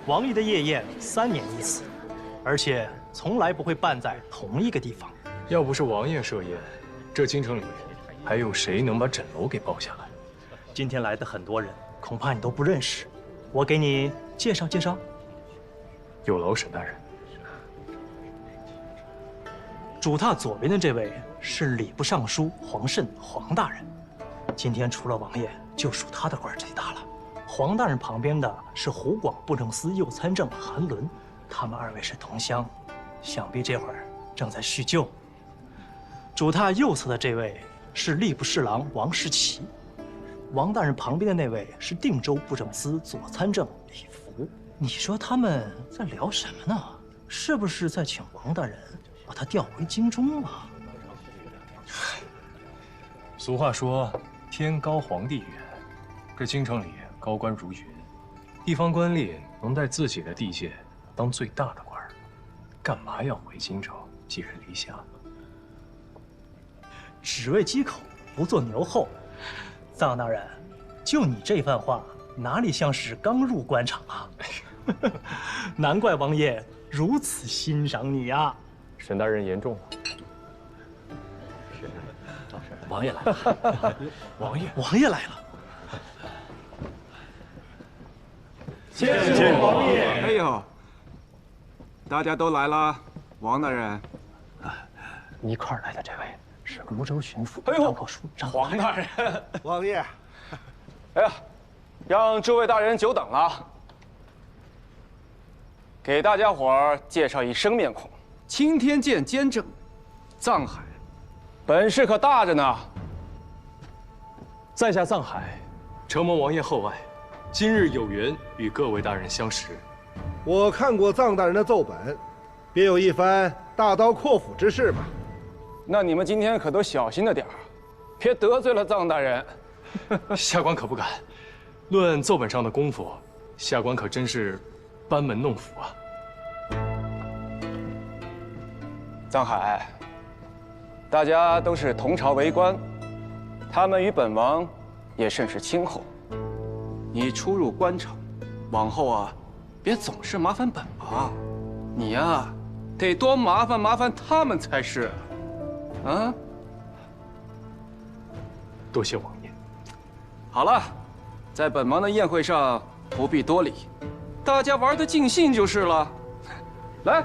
王爷的夜宴3年一次，而且从来不会办在同一个地方。要不是王爷设宴，这京城里还有谁能把枕楼给包下来？今天来的很多人，恐怕你都不认识，我给你介绍介绍。有劳沈大人。主榻左边的这位是礼部尚书黄慎黄大人，今天除了王爷，就属他的官最大了。黄大人旁边的是湖广布政司右参政韩伦，他们2位是同乡，想必这会儿正在叙旧。主榻右侧的这位是吏部侍郎王世奇，王大人旁边的那位是定州布政司左参政李福。你说他们在聊什么呢？是不是在请王大人把他调回京中啊？俗话说天高皇帝远，这京城里高官如云，地方官吏能在自己的地界当最大的官，干嘛要回京城寄人篱下？只为鸡口，不做牛后。臧大人，就你这番话，哪里像是刚入官场啊？难怪王爷如此欣赏你啊！沈大人言重了。王爷来了，王爷来了。谢谢王爷。哎呦，大家都来了，王大人。一块儿来的这位是泸州巡抚哎呦张口书张黄大人，王爷，哎呀，让诸位大人久等了。给大家伙儿介绍一生面孔，青天剑监正臧海，本事可大着呢。在下臧海，承蒙王爷厚爱，今日有缘与各位大人相识。我看过臧大人的奏本，别有一番大刀阔斧之势吧？那你们今天可都小心着点儿，别得罪了臧大人。下官可不敢。论奏本上的功夫，下官可真是班门弄斧啊。臧海，大家都是同朝为官，他们与本王也甚是亲厚。你初入官场，往后啊，别总是麻烦本王，你呀，得多麻烦他们才是。啊，多谢王爷。好了，在本王的宴会上不必多礼，大家玩得尽兴就是了。来。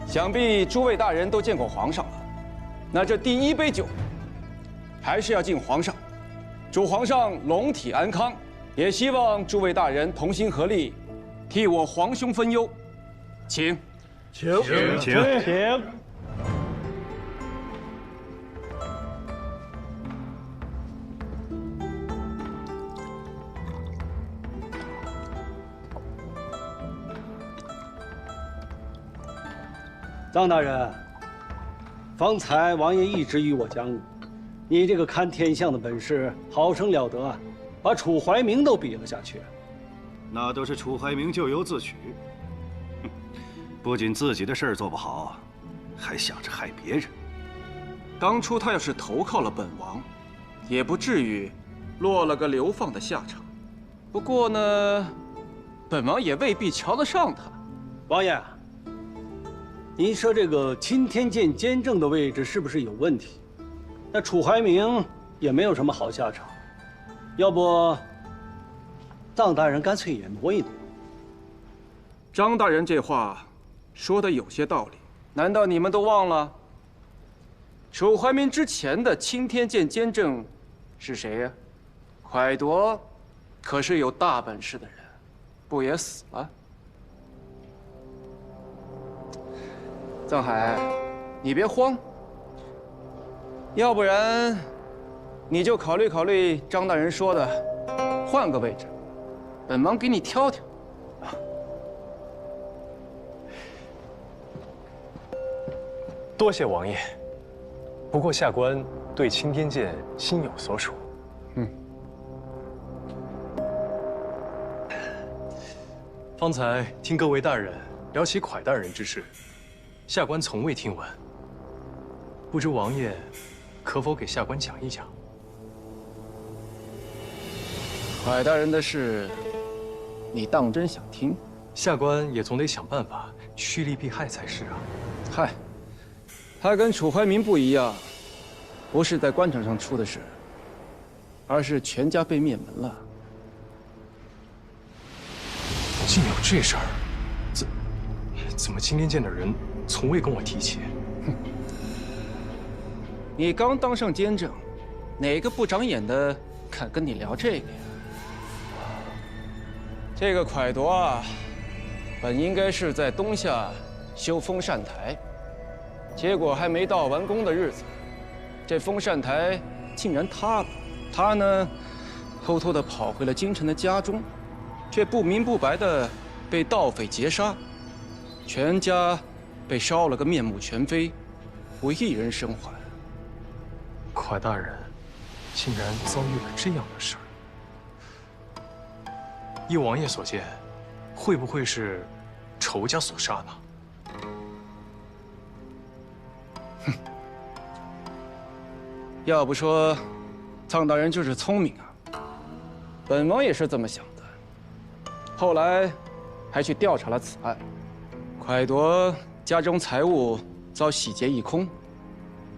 想必诸位大人都见过皇上了，那这第一杯酒，还是要敬皇上，祝皇上龙体安康，也希望诸位大人同心合力，替我皇兄分忧，请。请。臧大人，方才王爷一直与我讲武，你这个看天象的本事好生了得啊，把楚怀明都比了下去。那都是楚怀明咎由自取，不仅自己的事儿做不好，还想着害别人。当初他要是投靠了本王，也不至于落了个流放的下场。不过呢，本王也未必瞧得上他。王爷，您说这个钦天监监正的位置是不是有问题？那楚怀明也没有什么好下场，要不臧大人干脆也挪一挪。张大人这话说的有些道理，难道你们都忘了？楚怀明之前的钦天监监正是谁呀？蒯夺可是有大本事的人，不也死了？臧海，你别慌，要不然你就考虑考虑张大人说的，换个位置，本王给你挑挑。多谢王爷。不过下官对钦天监心有所属。方才听各位大人聊起蒯大人之事，下官从未听闻。不知王爷可否给下官讲一讲？蒯大人的事，你当真想听？下官也总得想办法趋利避害才是啊。嗨，他跟楚怀民不一样，不是在官场上出的事，而是全家被灭门了。竟有这事儿？怎么今天见的人从未跟我提起？你刚当上监正，哪个不长眼的敢跟你聊这个呀？这个蒯夺啊，本应该是在东夏修风扇台，结果还没到完工的日子，这风扇台竟然塌了。他呢，偷偷地跑回了京城的家中，却不明不白地被盗匪劫杀，全家被烧了个面目全非，无一人生还。蒯大人竟然遭遇了这样的事儿。依王爷所见，会不会是仇家所杀呢？哼，要不说臧大人就是聪明啊，本王也是这么想的。后来还去调查了此案，蒯夺家中财物遭洗劫一空，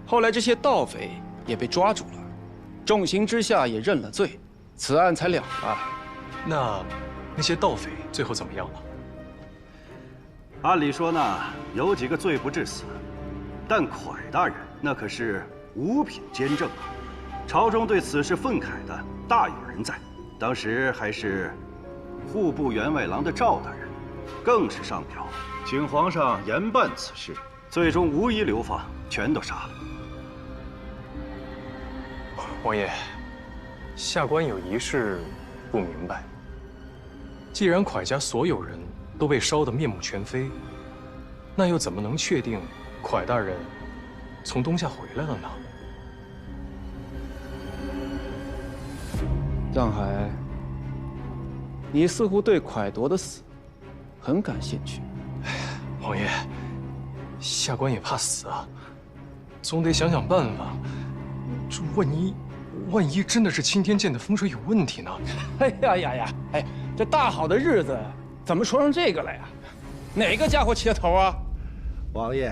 后来这些盗匪也被抓住了，重刑之下也认了罪，此案才了了。那些盗匪最后怎么样了？按理说呢，有几个罪不至死，但蒯大人那可是五品监正啊，朝中对此事愤慨的大有人在。当时还是户部员外郎的赵大人，更是上表请皇上严办此事，最终无一流放，全都杀了。王爷，下官有一事不明白。既然蒯家所有人都被烧得面目全非，那又怎么能确定蒯大人从东夏回来了呢？藏海，你似乎对蒯夺的死很感兴趣。王爷，下官也怕死啊，总得想想办法。这万一真的是青天剑的风水有问题呢？哎呀！哎，这大好的日子怎么说上这个来呀？哪个家伙起的头啊？王爷，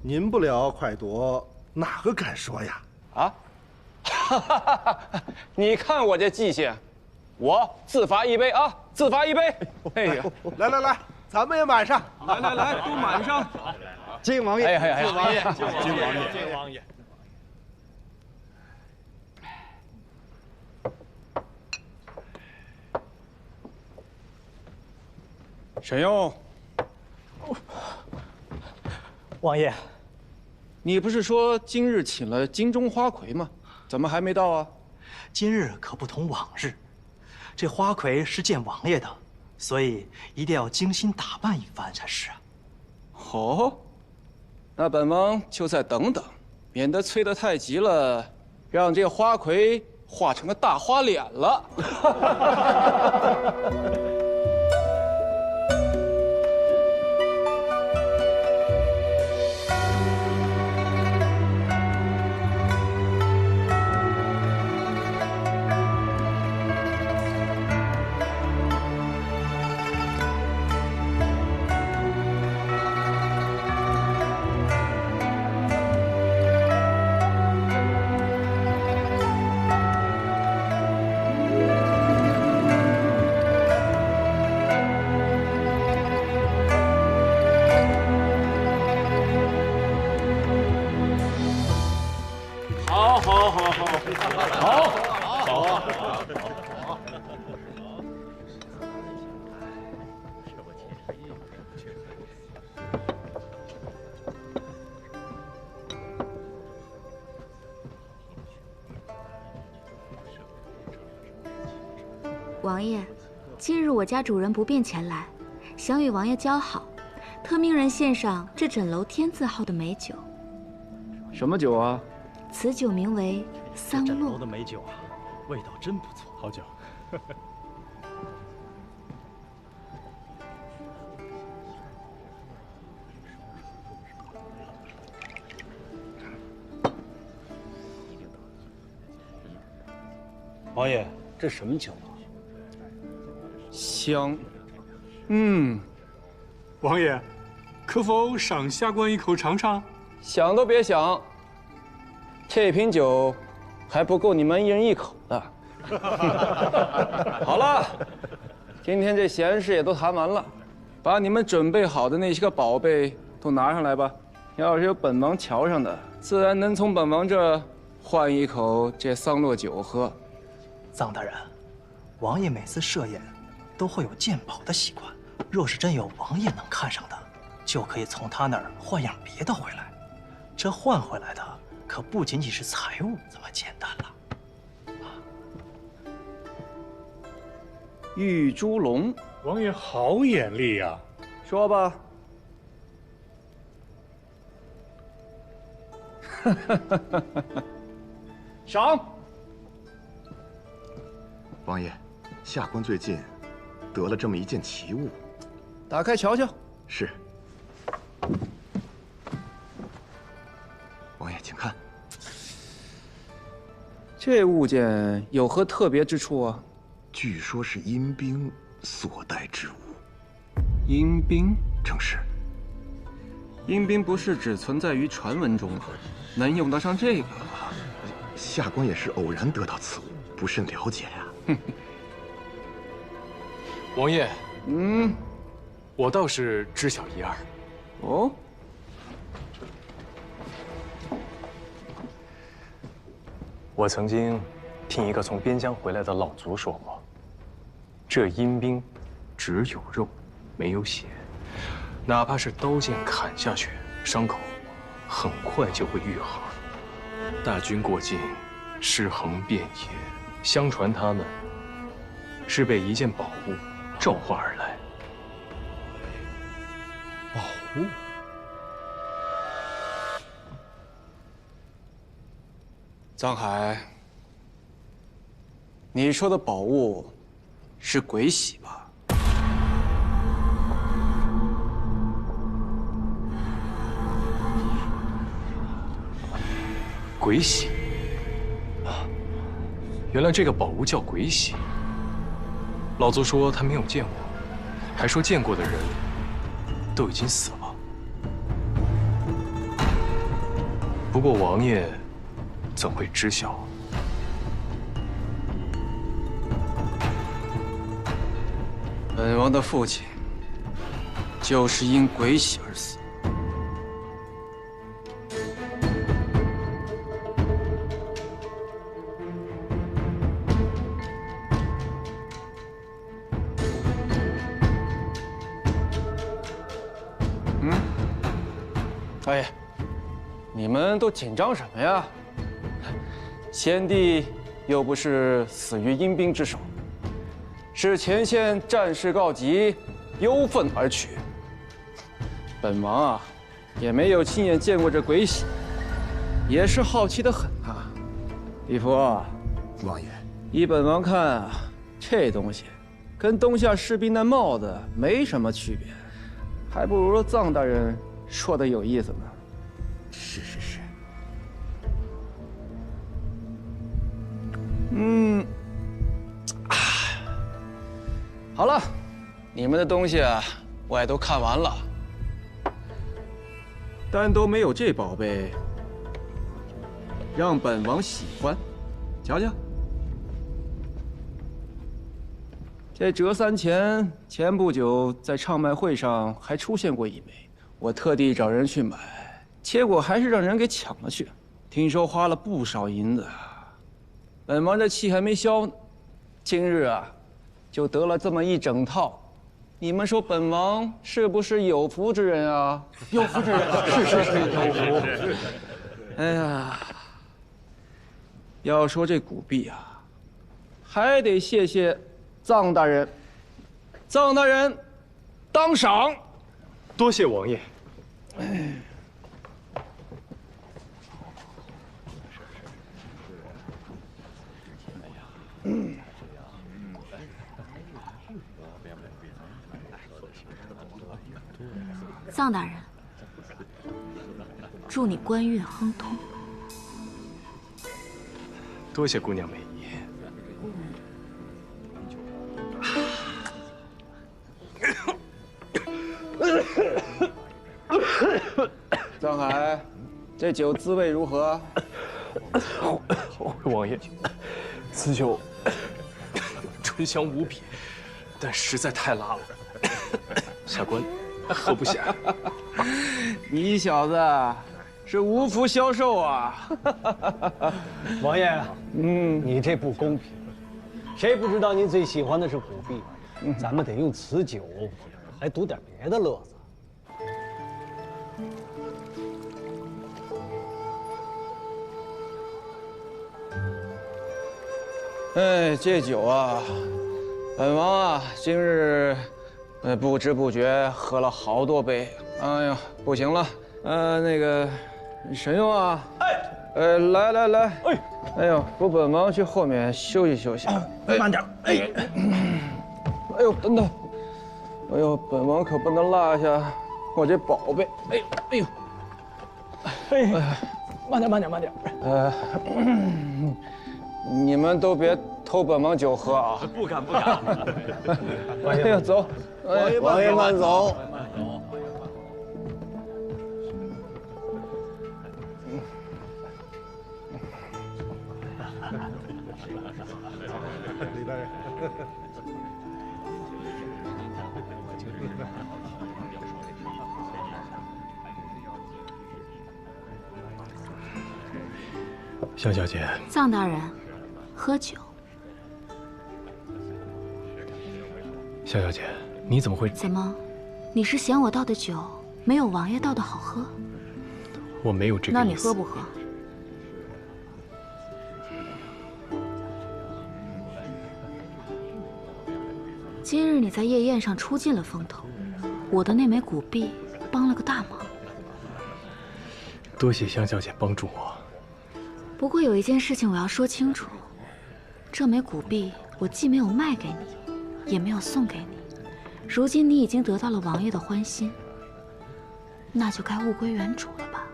您不了蒯夺，哪个敢说呀？啊？你看我这记性，我自罚一杯啊！自罚一杯！哎呀，来，咱们也满上！来，都满上！敬王爷！哎，敬王爷！敬王爷！沈用，王爷，你不是说今日请了金钟花魁吗？怎么还没到啊？今日可不同往日，这花魁是见王爷的，所以一定要精心打扮一番才是啊。哦，那本王就再等等，免得催得太急了，让这花魁画成个大花脸了。王爷，今日我家主人不便前来，想与王爷交好，特命人献上这枕楼天字号的美酒。什么酒啊？此酒名为桑这枕楼洛。的美酒啊，味道真不错。好酒。王爷，这什么酒啊？香。王爷，可否赏下官一口尝尝？想都别想，这瓶酒还不够你们一人一口的。好了，今天这闲事也都谈完了，把你们准备好的那些个宝贝都拿上来吧。要是有本王瞧上的，自然能从本王这换一口这桑洛酒喝。臧大人，王爷每次设宴都会有鉴宝的习惯，若是真有王爷能看上的，就可以从他那儿换样别的回来。这换回来的可不仅仅是财物这么简单了。玉猪龙，王爷好眼力呀！说吧。赏。王爷，下官最近得了这么一件奇物，打开瞧瞧。是。王爷，请看。这物件有何特别之处啊？据说是阴兵所带之物。阴兵？正是。阴兵不是只存在于传闻中吗？能用得上这个？下官也是偶然得到此物，不甚了解呀。王爷，我倒是知晓一二。哦。我曾经听一个从边疆回来的老族说过，这阴兵只有肉，没有血，哪怕是刀剑砍下去，伤口很快就会愈合。大军过境，尸横遍野，相传他们是被一件宝物召唤而来。宝物？臧海，你说的宝物是鬼玺吧？鬼玺啊，原来这个宝物叫鬼玺。老族说他没有见过，还说见过的人都已经死了。不过王爷怎会知晓？本王的父亲就是因鬼玺而死。哎，你们都紧张什么呀？先帝又不是死于阴兵之手，是前线战事告急，忧愤而去。本王啊，也没有亲眼见过这鬼玺，也是好奇的很啊。李福，王爷，依本王看啊，这东西跟东夏士兵的帽子没什么区别，还不如臧大人说的有意思呢。是。好了，你们的东西啊，我也都看完了，但都没有这宝贝让本王喜欢。瞧瞧，这折三钱，前不久在唱卖会上还出现过一枚，我特地找人去买，结果还是让人给抢了去，听说花了不少银子。本王这气还没消呢，今日啊，就得了这么一整套，你们说本王是不是有福之人啊？有福之人，是有福。哎呀，要说这古币啊，还得谢谢臧大人，臧大人当赏。多谢王爷。臧大人，祝你官运亨通。多谢姑娘美意。这酒滋味如何？王爷，此酒醇香无比，但实在太辣了，下官喝不下。你小子是无福消受啊！王爷，你这不公平，谁不知道您最喜欢的是虎臂？咱们得用此酒来赌点别的乐子。哎，这酒啊，本王啊，今日不知不觉喝了好多杯。哎呀，不行了，那个沈用啊，来，哎呦，扶本王去后面休息休息。慢点，哎呦，等等，哎呦，本王可不能落下我这宝贝。慢点。你们都别偷本王酒喝啊！不敢。哎呀，走，王爷慢走。李大人。香小姐，臧大人，喝酒。香小姐，你怎么会？怎么，你是嫌我倒的酒没有王爷倒的好喝？我没有这个意思。那你喝不喝？今日你在夜宴上出尽了风头，我的那枚古币帮了个大忙。多谢香小姐帮助我。不过有一件事情我要说清楚，这枚古币我既没有卖给你，也没有送给你。如今你已经得到了王爷的欢心，那就该物归原主了吧？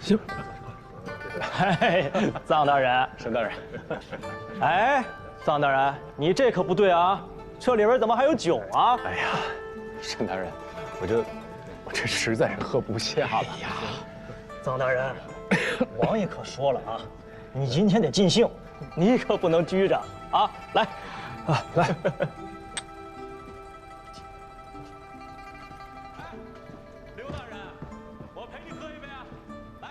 行。哎，臧大人，沈大人。哎，臧大人，你这可不对啊！这里边怎么还有酒啊？哎呀，沈大人，我这实在是喝不下了。哎呀，臧大人，王爷可说了啊，你今天得尽兴，你可不能拘着啊！来，来。刘大人，我陪你喝一杯啊！来。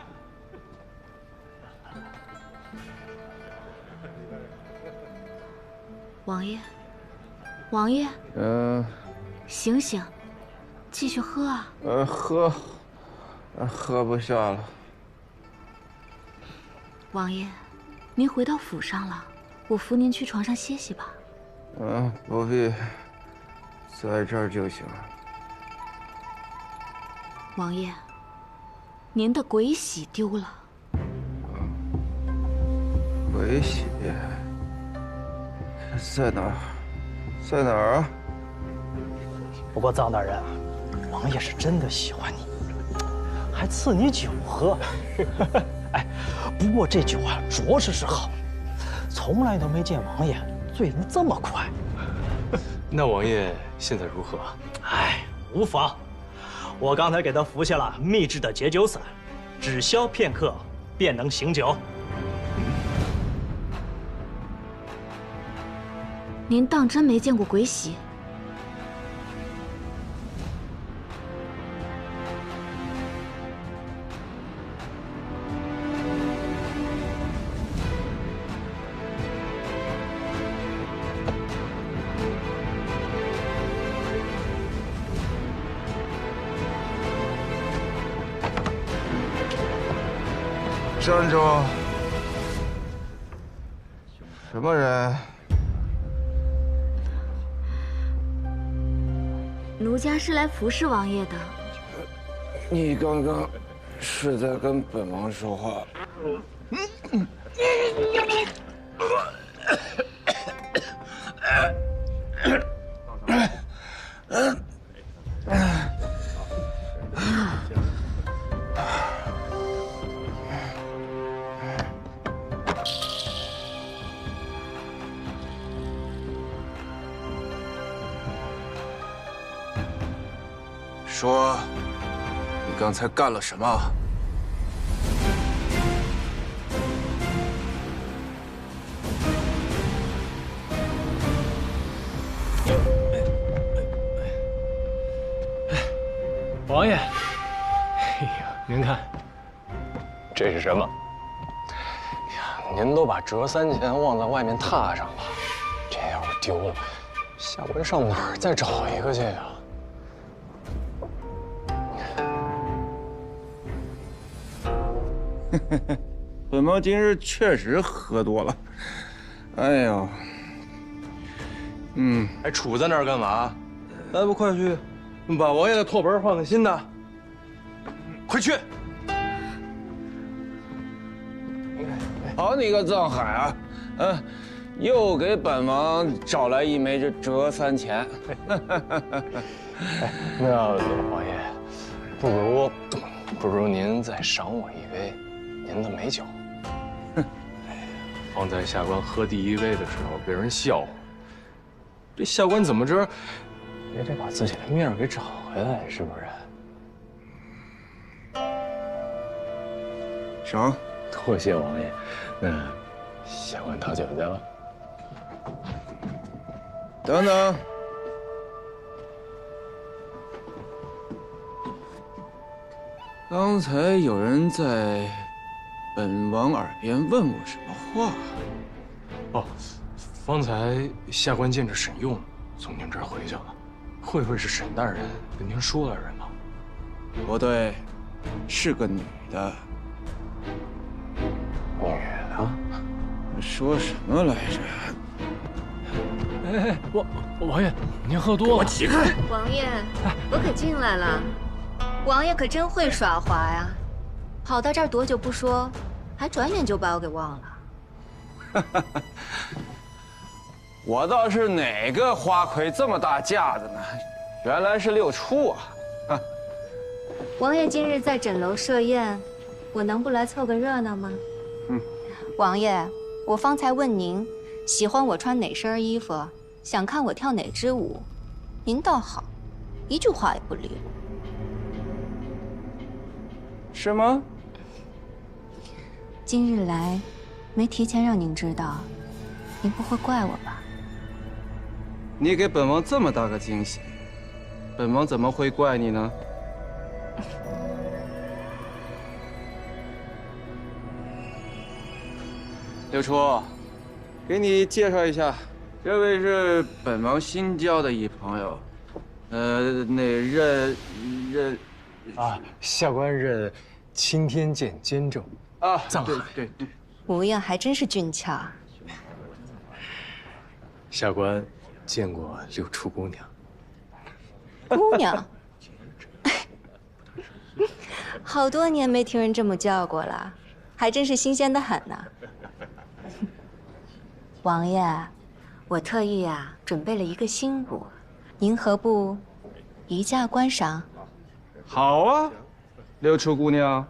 王爷，王爷，醒醒，继续喝啊！喝不下了。王爷，您回到府上了，我扶您去床上歇息吧。不必，在这儿就行。王爷，您的鬼玺丢了。鬼玺在哪儿？在哪儿啊？不过臧大人，王爷是真的喜欢你，还赐你酒喝。哎，不过这酒啊，着实是好，从来都没见王爷醉得这么快。那王爷现在如何？哎，无妨，我刚才给他服下了秘制的解酒散，只消片刻便能醒酒。您当真没见过鬼玺？站住！什么人？奴家是来服侍王爷的。你刚刚是在跟本王说话？说，你刚才干了什么？王爷，哎呀，您看，这是什么？呀，您都把折3钱忘在外面榻上了，这要是丢了，下官上哪儿再找一个去呀？本王今日确实喝多了。哎呦，还杵在那儿干嘛？还不快去把王爷的拓本换个新的！快去！好你个藏海啊！又给本王找来一枚这折3钱。那王爷，不如您再赏我一杯您的美酒。方才下官喝第1杯的时候被人笑话，这下官怎么着也得把自己的面儿给找回来，是不是？赏，多谢王爷。那下官讨酒去了。等等。刚才有人在本王耳边问我什么话？哦，方才下官见着沈用从您这儿回去了，会不会是沈大人跟您说了什么？不对，是个女的。女的？说什么来着？哎，王爷，您喝多了。我起开！王爷，我可进来了。王爷可真会耍滑呀，跑到这儿多久不说，还转眼就把我给忘了。我倒是哪个花魁这么大架子呢？原来是六出啊！王爷今日在枕楼设宴，我能不来凑个热闹吗？王爷，我方才问您喜欢我穿哪身衣服，想看我跳哪支舞，您倒好，一句话也不理我。是吗？今日来，没提前让您知道，您不会怪我吧？你给本王这么大个惊喜，本王怎么会怪你呢？六初，给你介绍一下，这位是本王新交的一朋友，任啊，下官任青天剑监正啊，藏海。对。模样还真是俊俏。下官见过六出姑娘。姑娘，好多年没听人这么叫过了，还真是新鲜的很呢。王爷，我特意准备了一个新舞，您何不一驾观赏？好啊，六出姑娘。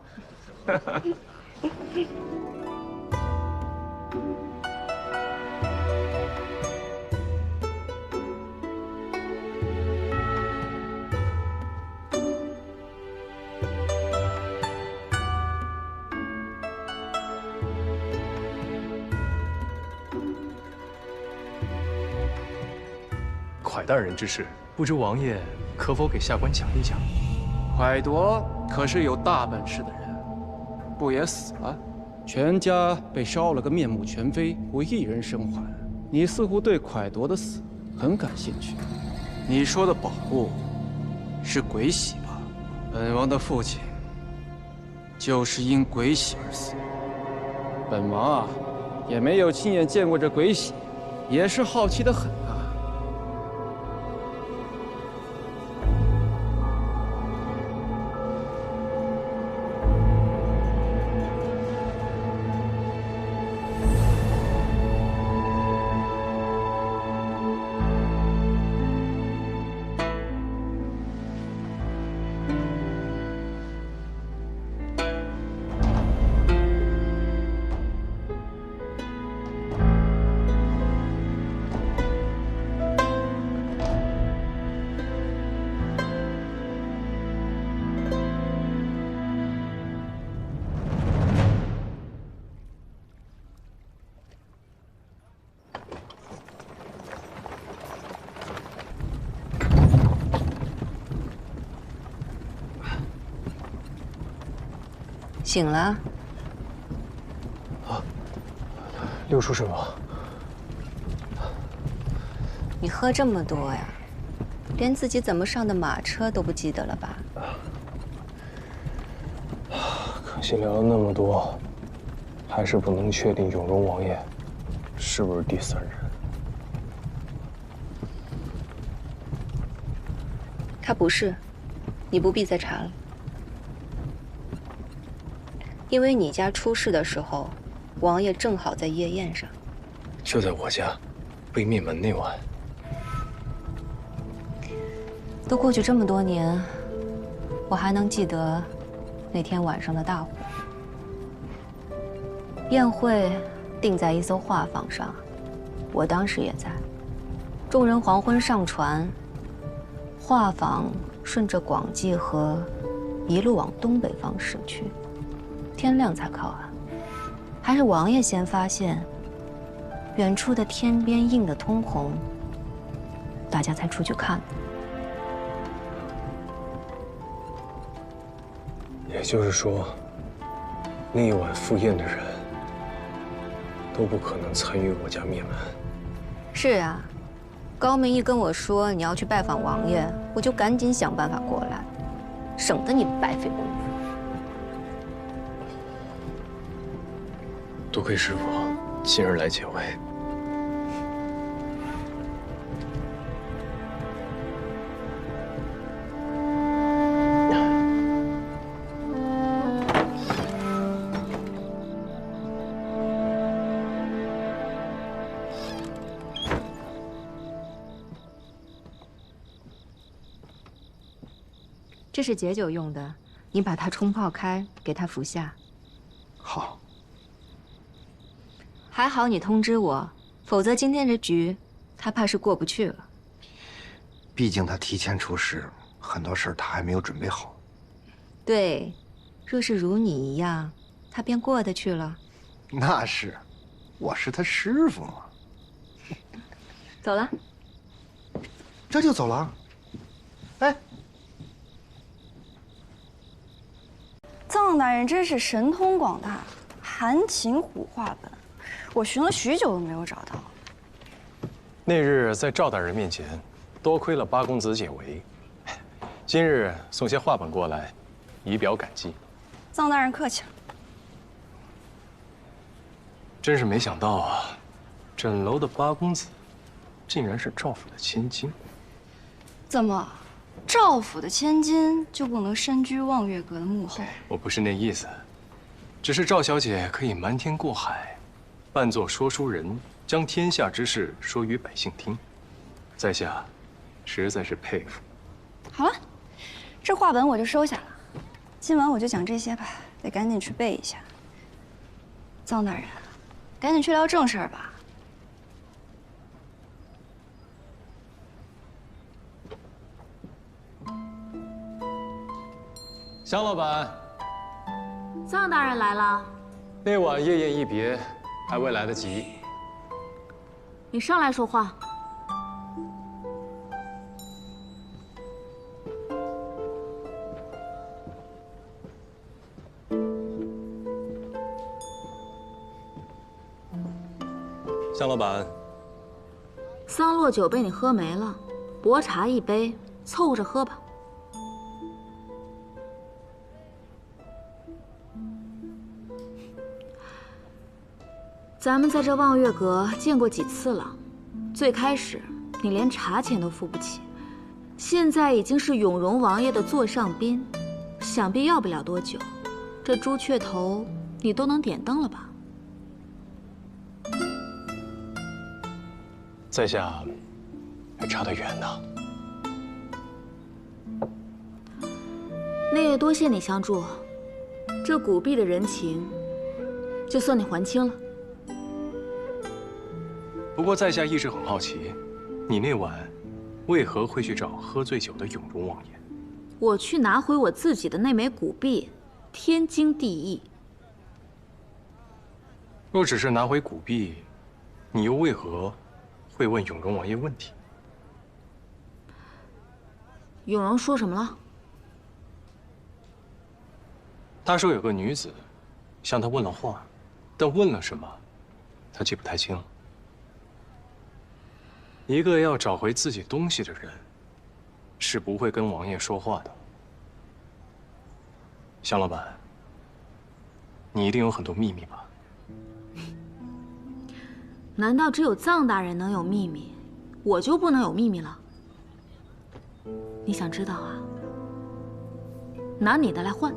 蒯大人之事，不知王爷可否给下官讲一讲？蒯夺可是有大本事的人，不也死了？全家被烧了个面目全非，无一人生还。你似乎对蒯夺的死很感兴趣。你说的宝物是鬼玺吧？本王的父亲就是因鬼玺而死。本王也没有亲眼见过这鬼玺，也是好奇的很啊。醒了。六叔师傅，你喝这么多呀，连自己怎么上的马车都不记得了吧？可惜聊了那么多，还是不能确定永荣王爷是不是第三人。他不是，你不必再查了。因为你家出事的时候，王爷正好在夜宴上。就在我家北面门那晚。都过去这么多年，我还能记得那天晚上的大火。宴会定在一艘画舫上，我当时也在。众人黄昏上船，画舫顺着广济河一路往东北方驶去，天亮才靠岸。还是王爷先发现，远处的天边映得通红，大家才出去看的。也就是说，那一晚赴宴的人都不可能参与我家灭门。是啊，高明一跟我说你要去拜访王爷，我就赶紧想办法过来，省得你白费功夫。多亏师傅今日来解围。这是解酒用的，你把它冲泡开，给他服下。好。还好你通知我，否则今天这局，他怕是过不去了。毕竟他提前出师，很多事他还没有准备好。对，若是如你一样，他便过得去了。那是，我是他师傅嘛。走了。这就走了？哎。臧大人真是神通广大，韩擒虎画本，我寻了许久都没有找到。那日在赵大人面前，多亏了八公子解围，今日送些画本过来，以表感激。臧大人客气了。真是没想到啊，枕楼的八公子，竟然是赵府的千金。怎么？赵府的千金就不能身居望月阁的幕后？我不是那意思，只是赵小姐可以瞒天过海，扮作说书人，将天下之事说与百姓听，在下实在是佩服。好了，这画本我就收下了。今晚我就讲这些吧，得赶紧去背一下。臧大人，赶紧去聊正事儿吧。香老板，臧大人来了。那晚夜宴一别，还未来得及。你上来说话。香老板，桑洛酒被你喝没了，薄茶一杯，凑合着喝吧。咱们在这望月阁见过几次了？最开始你连茶钱都付不起，现在已经是永荣王爷的座上宾，想必要不了多久，这朱雀头你都能点灯了吧？在下还差得远呢。那也多谢你相助，这古币的人情，就算你还清了。不过在下一直很好奇，你那晚为何会去找喝醉酒的永荣王爷？我去拿回我自己的那枚古币，天经地义。若只是拿回古币，你又为何会问永荣王爷问题？永荣说什么了？他说有个女子向他问了话，但问了什么，他记不太清。一个要找回自己东西的人，是不会跟王爷说话的。向老板，你一定有很多秘密吧？难道只有藏大人能有秘密，我就不能有秘密了？你想知道啊？拿你的来换。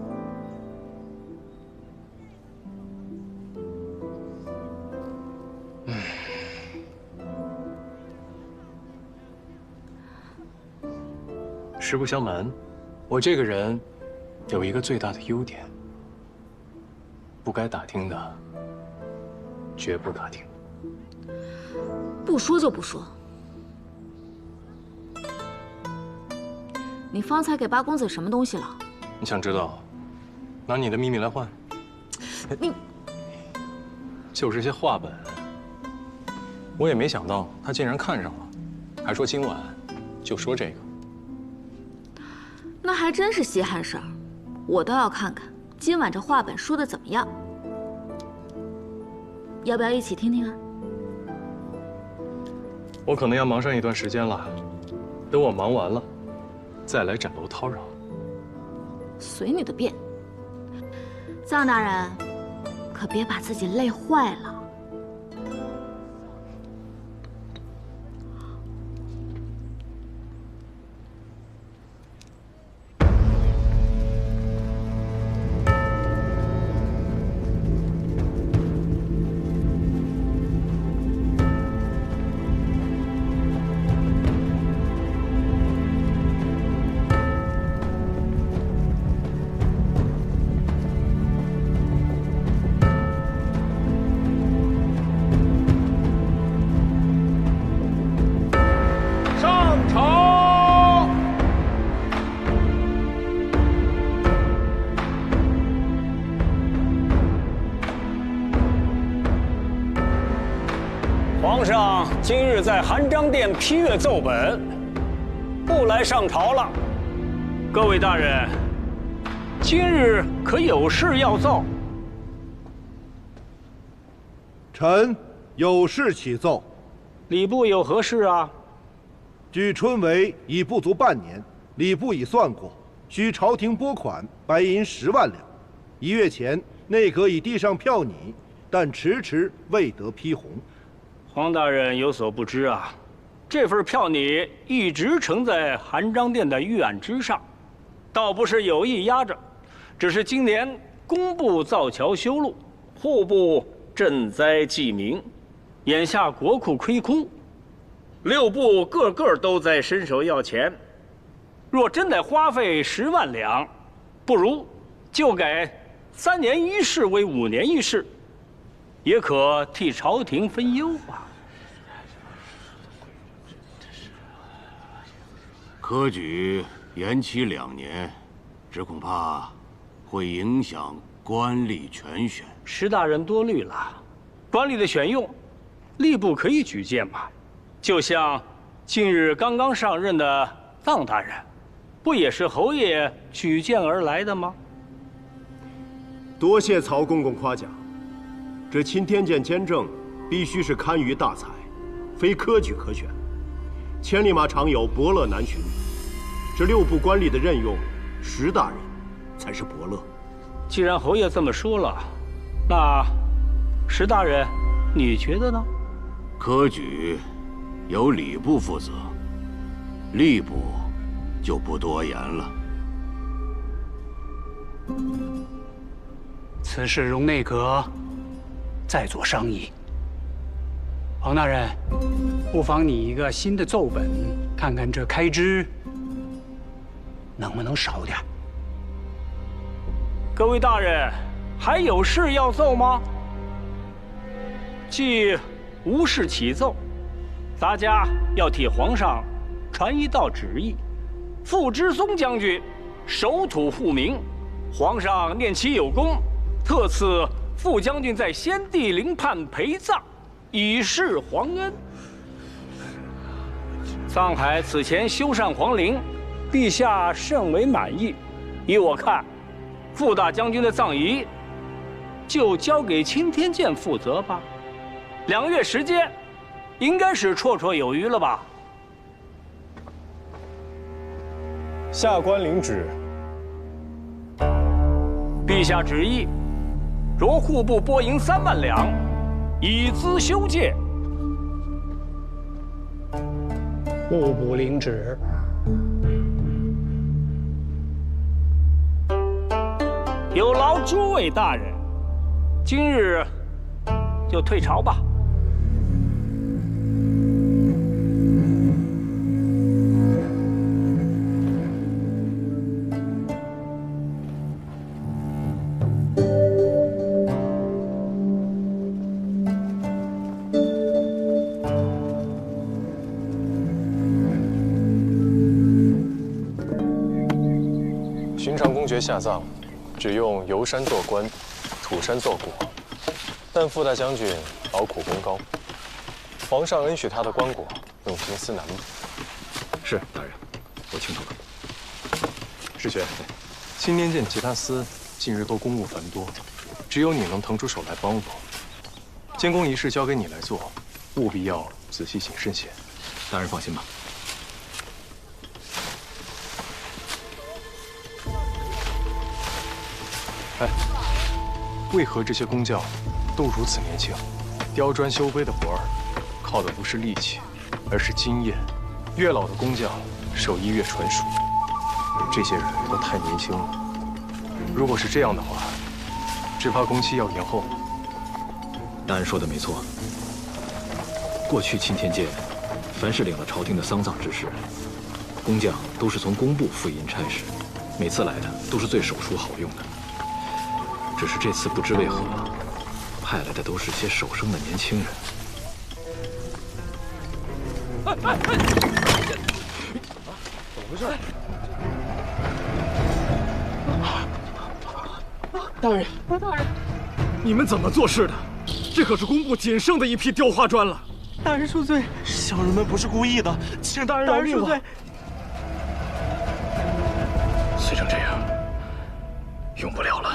实不相瞒，我这个人有一个最大的优点，不该打听的绝不打听。不说就不说。你方才给八公子什么东西了？你想知道？拿你的秘密来换？你就是些话本。我也没想到他竟然看上了，还说今晚就说这个。那还真是稀罕事儿，我倒要看看今晚这话本说的怎么样。要不要一起听听啊？我可能要忙上一段时间了，等我忙完了，再来枕楼叨扰。随你的便。藏大人，可别把自己累坏了。皇上今日在含章殿批阅奏本，不来上朝了。各位大人，今日可有事要奏？臣有事启奏。礼部有何事啊？距春闱已不足半年，礼部已算过，需朝廷拨款白银10万两。1月前，内阁已递上票拟，但迟迟未得批红。黄大人有所不知啊，这份票拟一直呈在含章殿的御案之上，倒不是有意压着，只是今年工部造桥修路，户部赈灾济民，眼下国库亏空，6部个个都在伸手要钱。若真得花费10万两，不如就改3年1试为5年1试，也可替朝廷分忧啊。科举延期2年，只恐怕会影响官吏全选。石大人多虑了，官吏的选用，吏部可以举荐嘛。就像近日刚刚上任的臧大人，不也是侯爷举荐而来的吗？多谢曹公公夸奖。这钦天监监正必须是堪舆大才，非科举可选。千里马常有，伯乐难寻。这6部官吏的任用，石大人才是伯乐。既然侯爷这么说了，那石大人，你觉得呢？科举由礼部负责，吏部就不多言了。此事容内阁再做商议。黄大人，不妨拟一个新的奏本，看看这开支能不能少点。各位大人，还有事要奏吗？既无事启奏，大家要替皇上传一道旨意：傅知松将军守土护民，皇上念其有功，特赐傅将军在先帝陵畔陪葬，以示皇恩。藏海此前修缮皇陵，陛下甚为满意。依我看，傅大将军的葬仪就交给青天剑负责吧。2个月时间，应该是绰绰有余了吧？下官领旨。陛下旨意，着户部拨银3万两，以资修建。户部领旨。有劳诸位大人，今日就退朝吧。寻常公爵下葬，只用游山做棺，土山做椁。但傅大将军劳苦功高，皇上恩许他的棺椁，用心思难补。是大人，我清楚了。世学，青天剑其他司近日都公务繁多，只有你能腾出手来帮我。监工一事交给你来做，务必要仔细谨慎些。大人放心吧。哎，为何这些工匠都如此年轻？雕砖修碑的活儿，靠的不是力气，而是经验。越老的工匠，手艺越纯熟。这些人都太年轻了。如果是这样的话，只怕工期要延后。大人说的没错。过去钦天监，凡是领了朝廷的丧葬之事，工匠都是从工部付银差事，每次来的都是最手熟好用的。只是这次不知为何，派来的都是些手生的年轻人。怎么回事？大人，大人，你们怎么做事的？这可是工部仅剩的一批雕花砖了。大人恕罪，小人们不是故意的，请大人饶命吧。碎成这样，用不了了。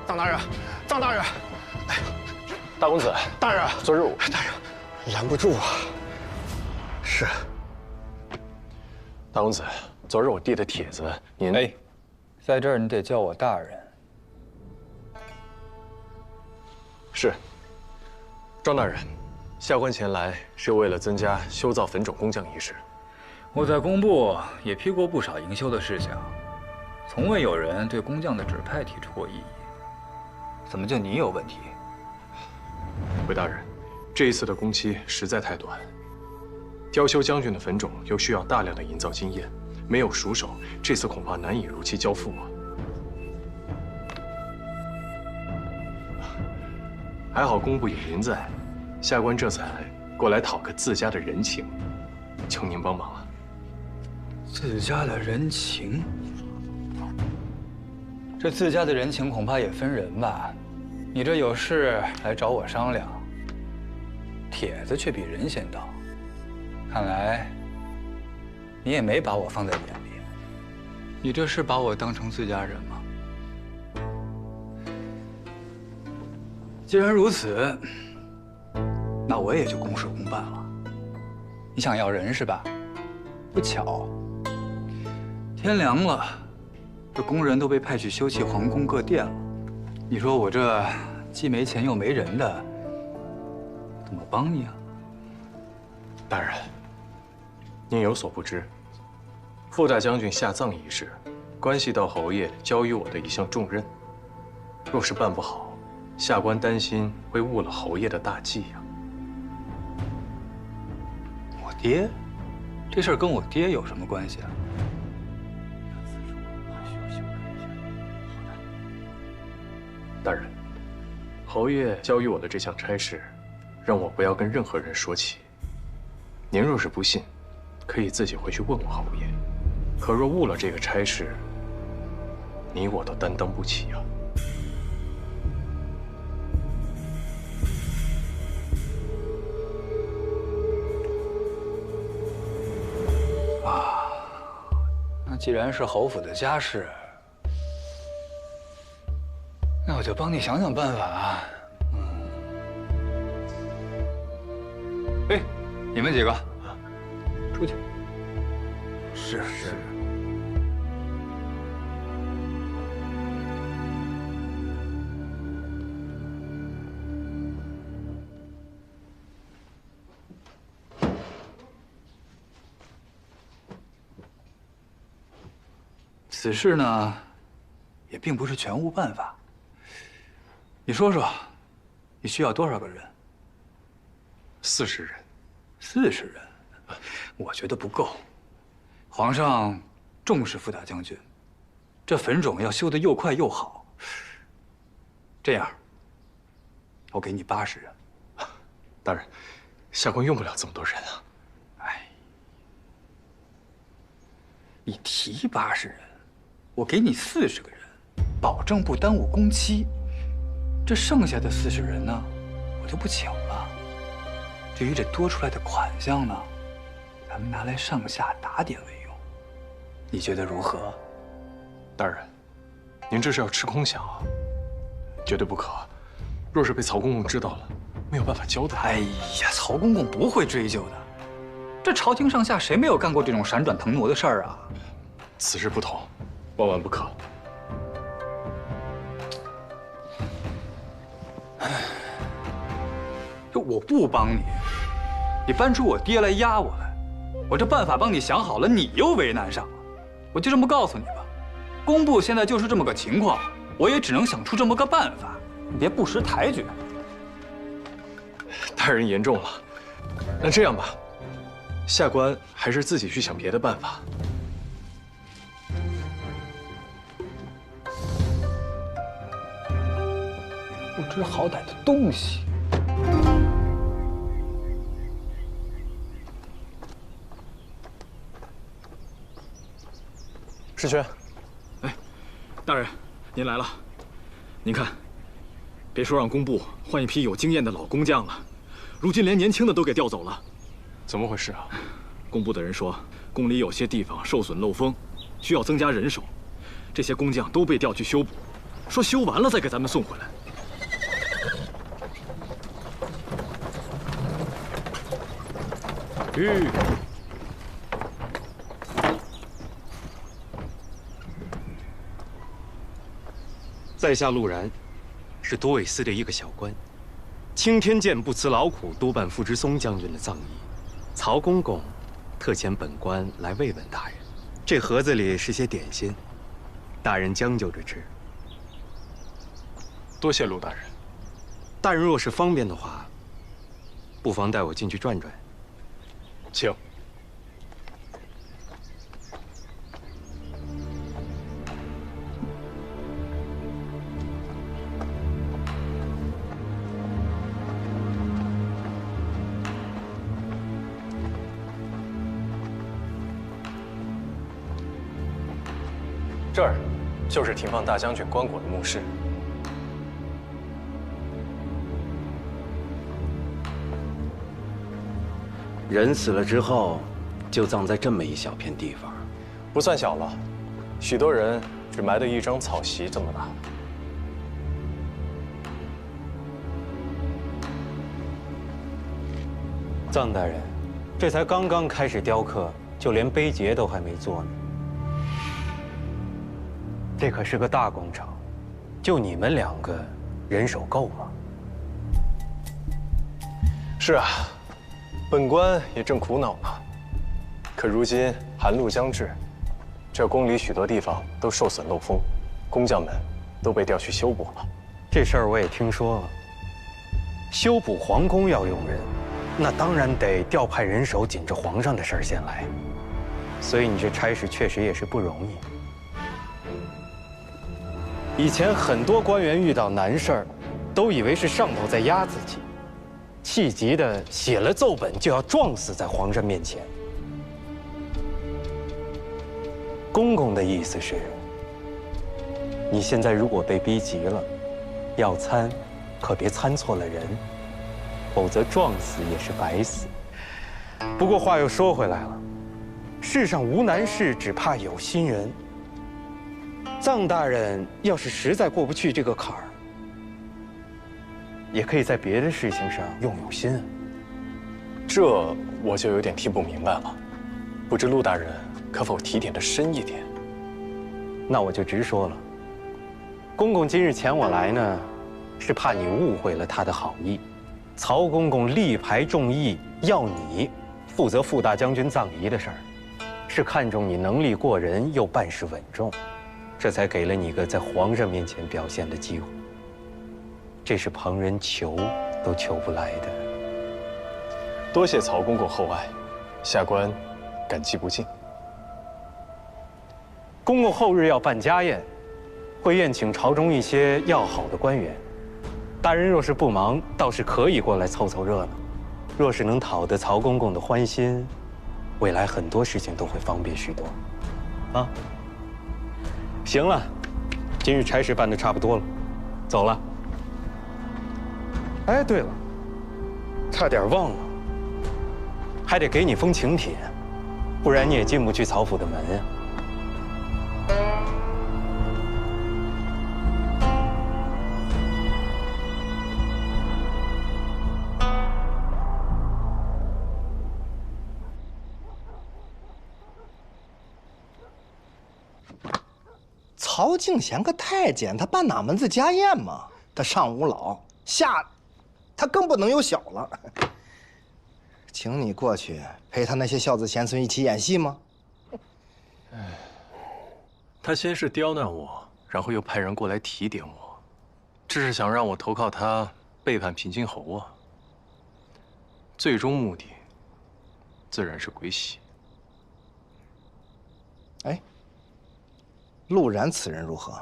臧大人，臧大人，大公子，大人，昨日我大人拦不住啊。是。大公子，昨日我递的帖子，您哎，在这儿你得叫我大人。是。庄大人，下官前来是为了增加修造坟冢工匠一事。我在工部也批过不少营修的事项，从未有人对工匠的指派提出过异议。怎么就你有问题？回大人，这一次的工期实在太短，雕修将军的坟冢又需要大量的营造经验，没有熟手，这次恐怕难以如期交付啊。还好工部有您在，下官这才过来讨个自家的人情，求您帮忙啊。自家的人情？这自家的人情恐怕也分人吧。你这有事来找我商量，帖子却比人先到，看来你也没把我放在眼里。你这是把我当成自家人吗？既然如此，那我也就公事公办了。你想要人是吧？不巧，天凉了，这工人都被派去修葺皇宫各殿了。你说我这既没钱又没人的，怎么帮你啊？大人，您有所不知，傅大将军下葬一事，关系到侯爷交予我的一项重任。若是办不好，下官担心会误了侯爷的大计呀。我爹？这事儿跟我爹有什么关系啊？大人，侯爷交予我的这项差事，让我不要跟任何人说起。您若是不信，可以自己回去问问侯爷。可若误了这个差事，你我都担当不起啊。既然是侯府的家事，那我就帮你想想办法。哎，你们几个，出去。是。此事呢，也并不是全无办法。你说说，你需要多少个人？40人。40人，我觉得不够。皇上重视傅大将军，这坟冢要修得又快又好。这样，我给你80人。大人，下官用不了这么多人啊。哎，你提80人。我给你40个人，保证不耽误工期。这剩下的40人呢，我就不请了。至于这多出来的款项呢，咱们拿来上下打点为用。你觉得如何？大人，您这是要吃空饷啊！绝对不可。若是被曹公公知道了，没有办法交代。哎呀，曹公公不会追究的。这朝廷上下谁没有干过这种闪转腾挪的事儿啊？此事不同。万万不可！这我不帮你，你搬出我爹来压我来，我这办法帮你想好了，你又为难上了。我就这么告诉你吧，工部现在就是这么个情况，我也只能想出这么个办法，你别不识抬举。大人言重了，那这样吧，下官还是自己去想别的办法。不知好歹的东西！世轩，哎，大人，您来了。您看，别说让工部换一批有经验的老工匠了，如今连年轻的都给调走了。怎么回事啊？工部的人说，宫里有些地方受损漏风，需要增加人手，这些工匠都被调去修补，说修完了再给咱们送回来。在下陆然，是都尉司的一个小官。青天剑不辞劳苦督办傅之松将军的葬仪，曹公公特遣本官来慰问大人。这盒子里是些点心，大人将就着吃。多谢陆大人。大人若是方便的话，不妨带我进去转转。请。这儿就是停放大将军棺椁的墓室。人死了之后，就葬在这么一小片地方，不算小了，许多人只埋的一张草席这么大。臧大人，这才刚刚开始雕刻，就连碑碣都还没做呢。这可是个大工程，就你们2个，人手够吗？是啊，本官也正苦恼呢。可如今寒露将至，这宫里许多地方都受损漏风，工匠们都被调去修补了。这事儿我也听说了。修补皇宫要用人，那当然得调派人手紧着皇上的事儿先来。所以你这差事确实也是不容易。以前很多官员遇到难事儿，都以为是上头在压自己，气急的写了奏本就要撞死在皇上面前。公公的意思是，你现在如果被逼急了，要参，可别参错了人，否则撞死也是白死。不过话又说回来了，世上无难事，只怕有心人。臧大人要是实在过不去这个坎儿，也可以在别的事情上用用心。这我就有点听不明白了，不知陆大人可否提点的深一点？那我就直说了。公公今日遣我来呢，是怕你误会了他的好意。曹公公力排众议，要你负责副大将军葬仪的事儿，是看中你能力过人又办事稳重，这才给了你个在皇上面前表现的机会。这是旁人求都求不来的。多谢曹公公厚爱，下官感激不尽。公公后日要办家宴，会宴请朝中一些要好的官员。大人若是不忙，倒是可以过来凑凑热闹。若是能讨得曹公公的欢心，未来很多事情都会方便许多。啊，行了，今日差事办得差不多了，走了。哎，对了，差点忘了，还得给你封请帖，不然你也进不去曹府的门呀。曹敬贤个太监，他办哪门子家宴嘛？他上无老，下，他更不能有小了。请你过去陪他那些孝子贤孙一起演戏吗？他先是刁难我，然后又派人过来提点我，这是想让我投靠他，背叛平津侯啊。最终目的，自然是归西。哎，陆然此人如何？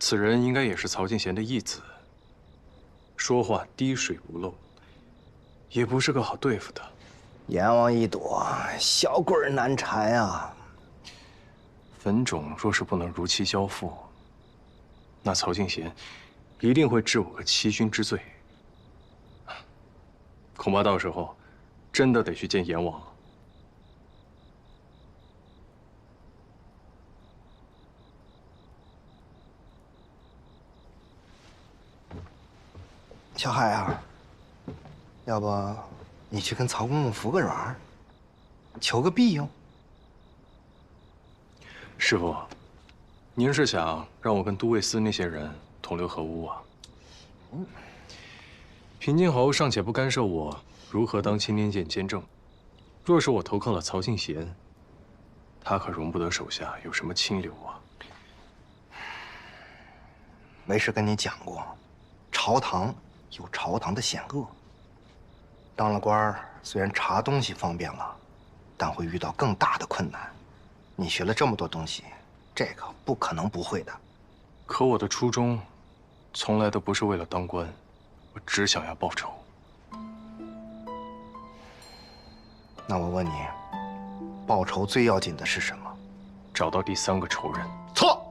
此人应该也是曹敬贤的义子，说话滴水不漏，也不是个好对付的。阎王一躲，小鬼难缠啊！坟冢若是不能如期交付，那曹敬贤一定会治我个欺君之罪。恐怕到时候真的得去见阎王了。小海啊，要不你去跟曹公公服个软，求个庇佑。师傅，您是想让我跟都尉司那些人同流合污啊？平津侯尚且不干涉我如何当青天剑监正，若是我投靠了曹敬贤，他可容不得手下有什么清流啊。为师跟你讲过，朝堂有朝堂的险恶。当了官儿，虽然查东西方便了，但会遇到更大的困难。你学了这么多东西，这个不可能不会的。可我的初衷，从来都不是为了当官，我只想要报仇。那我问你，报仇最要紧的是什么？找到第三个仇人。错，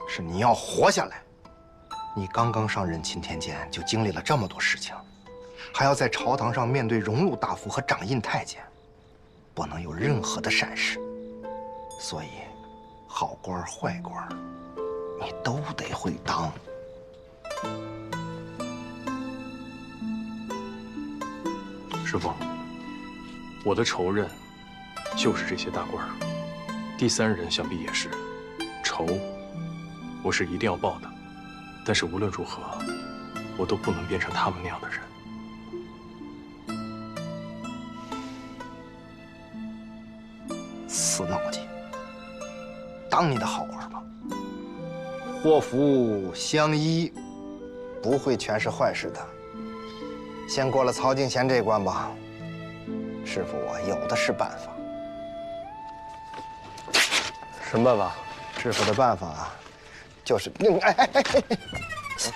是你要活下来。你刚刚上任钦天监，就经历了这么多事情，还要在朝堂上面对荣禄大夫和掌印太监，不能有任何的闪失。所以，好官坏官，你都得会当。师傅，我的仇人就是这些大官儿，第三人想必也是。仇，我是一定要报的，但是无论如何，我都不能变成他们那样的人。死脑筋！当你的好官吧，祸福相依，不会全是坏事的。先过了曹敬贤这关吧，师傅我有的是办法。什么办法？师傅的办法就是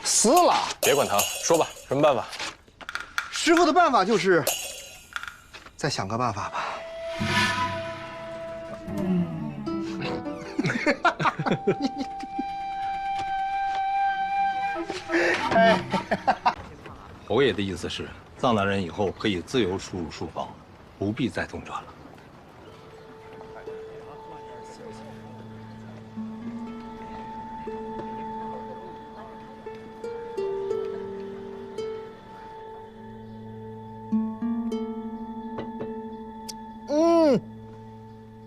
死了！别管他了，说吧，什么办法？师傅的办法就是再想个办法吧。侯爷的意思是，臧大人以后可以自由出入书房，不必再中转了。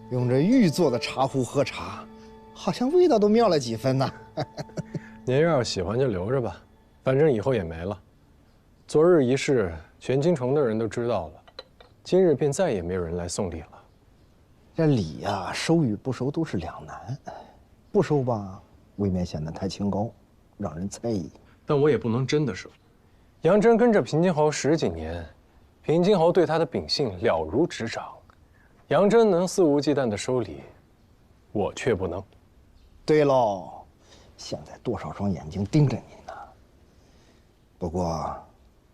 用这玉做的茶壶喝茶，好像味道都妙了几分呢。您要是喜欢就留着吧，反正以后也没了。昨日一事，全京城的人都知道了，今日便再也没有人来送礼了。这礼呀，收与不收都是两难，不收吧，未免显得太清高，让人猜疑。但我也不能真的收。杨真跟着平津侯10几年，平津侯对他的秉性了如指掌。杨真能肆无忌惮的收礼，我却不能。对喽，现在多少双眼睛盯着您呢。不过，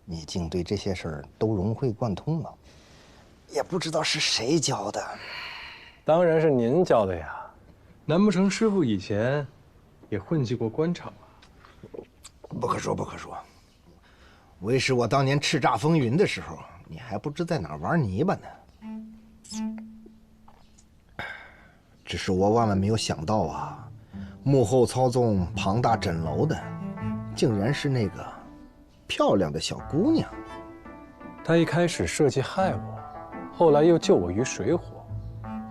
你竟对这些事儿都融会贯通了，也不知道是谁教的。当然是您教的呀，难不成师傅以前也混迹过官场啊？不可说，不可说。为师我当年叱咤风云的时候，你还不知在哪儿玩泥巴呢。只是我万万没有想到啊，幕后操纵庞大枕楼的，竟然是那个漂亮的小姑娘。她一开始设计害我，后来又救我于水火，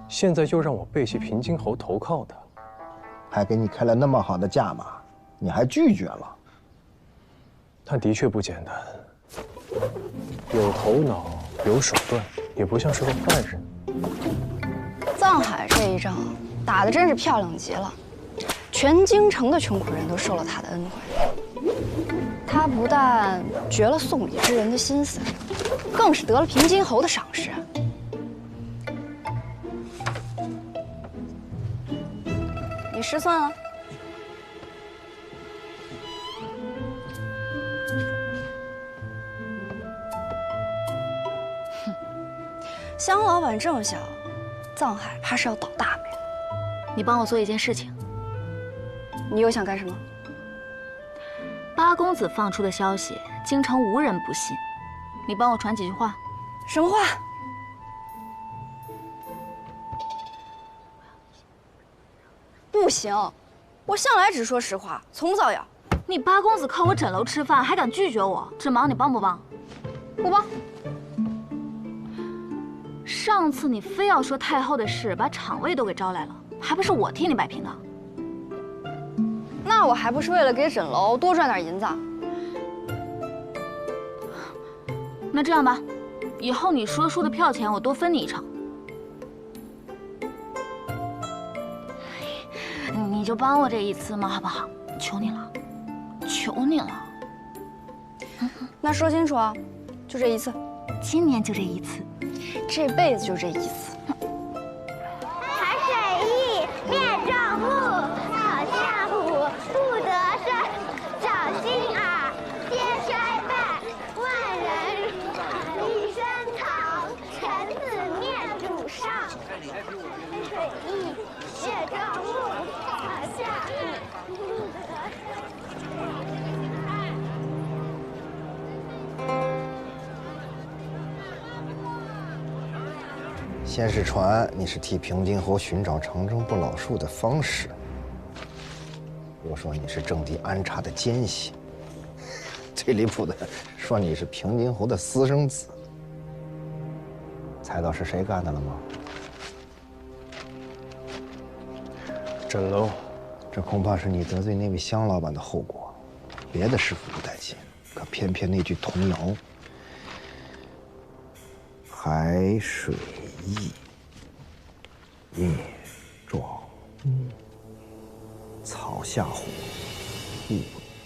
现在又让我背弃平津侯投靠她，还给你开了那么好的价码，你还拒绝了。她的确不简单，有头脑，有手段，也不像是个坏人。藏海这一仗打得真是漂亮极了，全京城的穷苦人都受了他的恩惠。他不但绝了送礼之人的心思，更是得了平津侯的赏识。你失算了。哼，香老板这么想，藏海怕是要倒大霉了。你帮我做一件事情。你又想干什么？八公子放出的消息，京城无人不信。你帮我传几句话。什么话？不行，我向来只说实话，从不造谣。你八公子靠我枕楼吃饭，还敢拒绝我？这忙你帮不帮？不帮。上次你非要说太后的事，把厂卫都给招来了，还不是我替你摆平的？那我还不是为了给枕楼多赚点银子？那这样吧，以后你说书的票钱我多分你一成。你就帮我这一次嘛，好不好？求你了，求你了。那说清楚啊，就这一次，今年就这一次，这辈子就这一次。采水艺，练壮物，好像虎，不得胜，小心耳，皆衰败，万人一身藏，臣子面主上。采水艺，练壮物，好像虎，不得胜。先是传你是替平津侯寻找长征不老树的方士，又说你是正地安插的奸细，最离谱的说你是平津侯的私生子。猜到是谁干的了吗？枕楼，这恐怕是你得罪那位香老板的后果。别的师傅不担心，可偏偏那句童谣“海水艺，叶壮木，草下火，不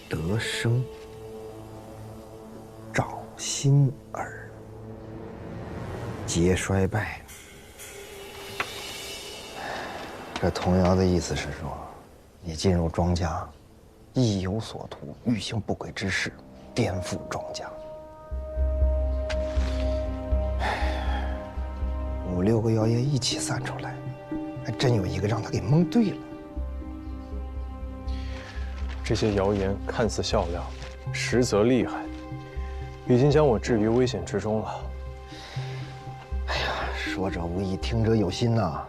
得生，爪心耳，皆衰败”。这童谣的意思是说，你进入庄稼，意有所图，欲行不轨之事，颠覆庄稼。5、6个妖孽一起散出来，还真有一个让他给蒙对了。这些谣言看似笑料，实则厉害，已经将我置于危险之中了。哎呀，说者无意，听者有心呐。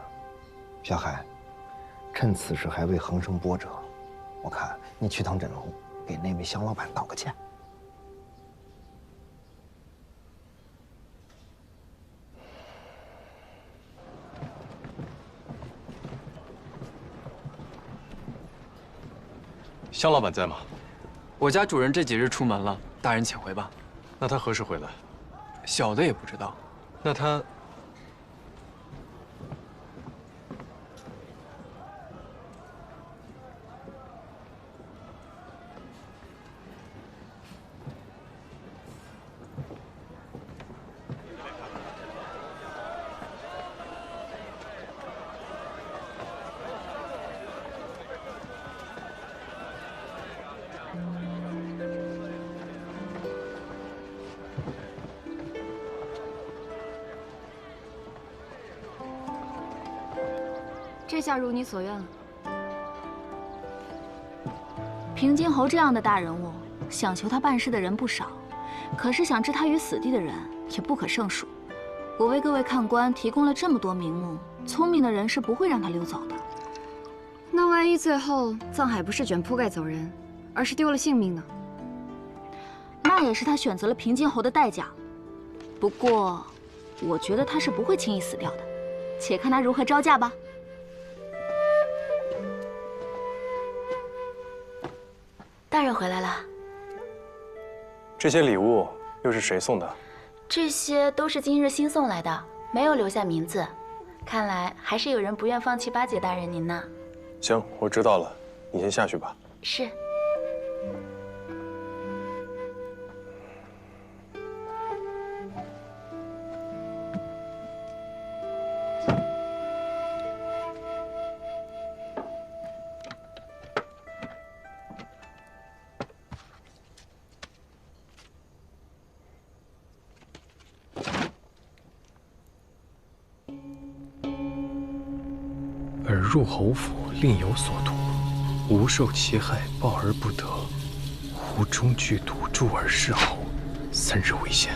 小海，趁此时还未横生波折，我看你去趟枕楼，给那位香老板道个歉。香老板在吗？我家主人这几日出门了，大人请回吧。那他何时回来？小的也不知道。那他……这下如你所愿了。平津侯这样的大人物，想求他办事的人不少，可是想置他于死地的人也不可胜数。我为各位看官提供了这么多名目，聪明的人是不会让他溜走的。那万一最后藏海不是卷铺盖走人，而是丢了性命呢？那也是他选择了平津侯的代价。不过，我觉得他是不会轻易死掉的，且看他如何招架吧。 大人回来了。这些礼物又是谁送的？这些都是今日新送来的，没有留下名字。看来还是有人不愿放弃巴结大人您呢。行，我知道了，你先下去吧。是。尔入侯府，另有所图，吾受其害，报而不得，吾终剧赌助尔弑侯，3日为限。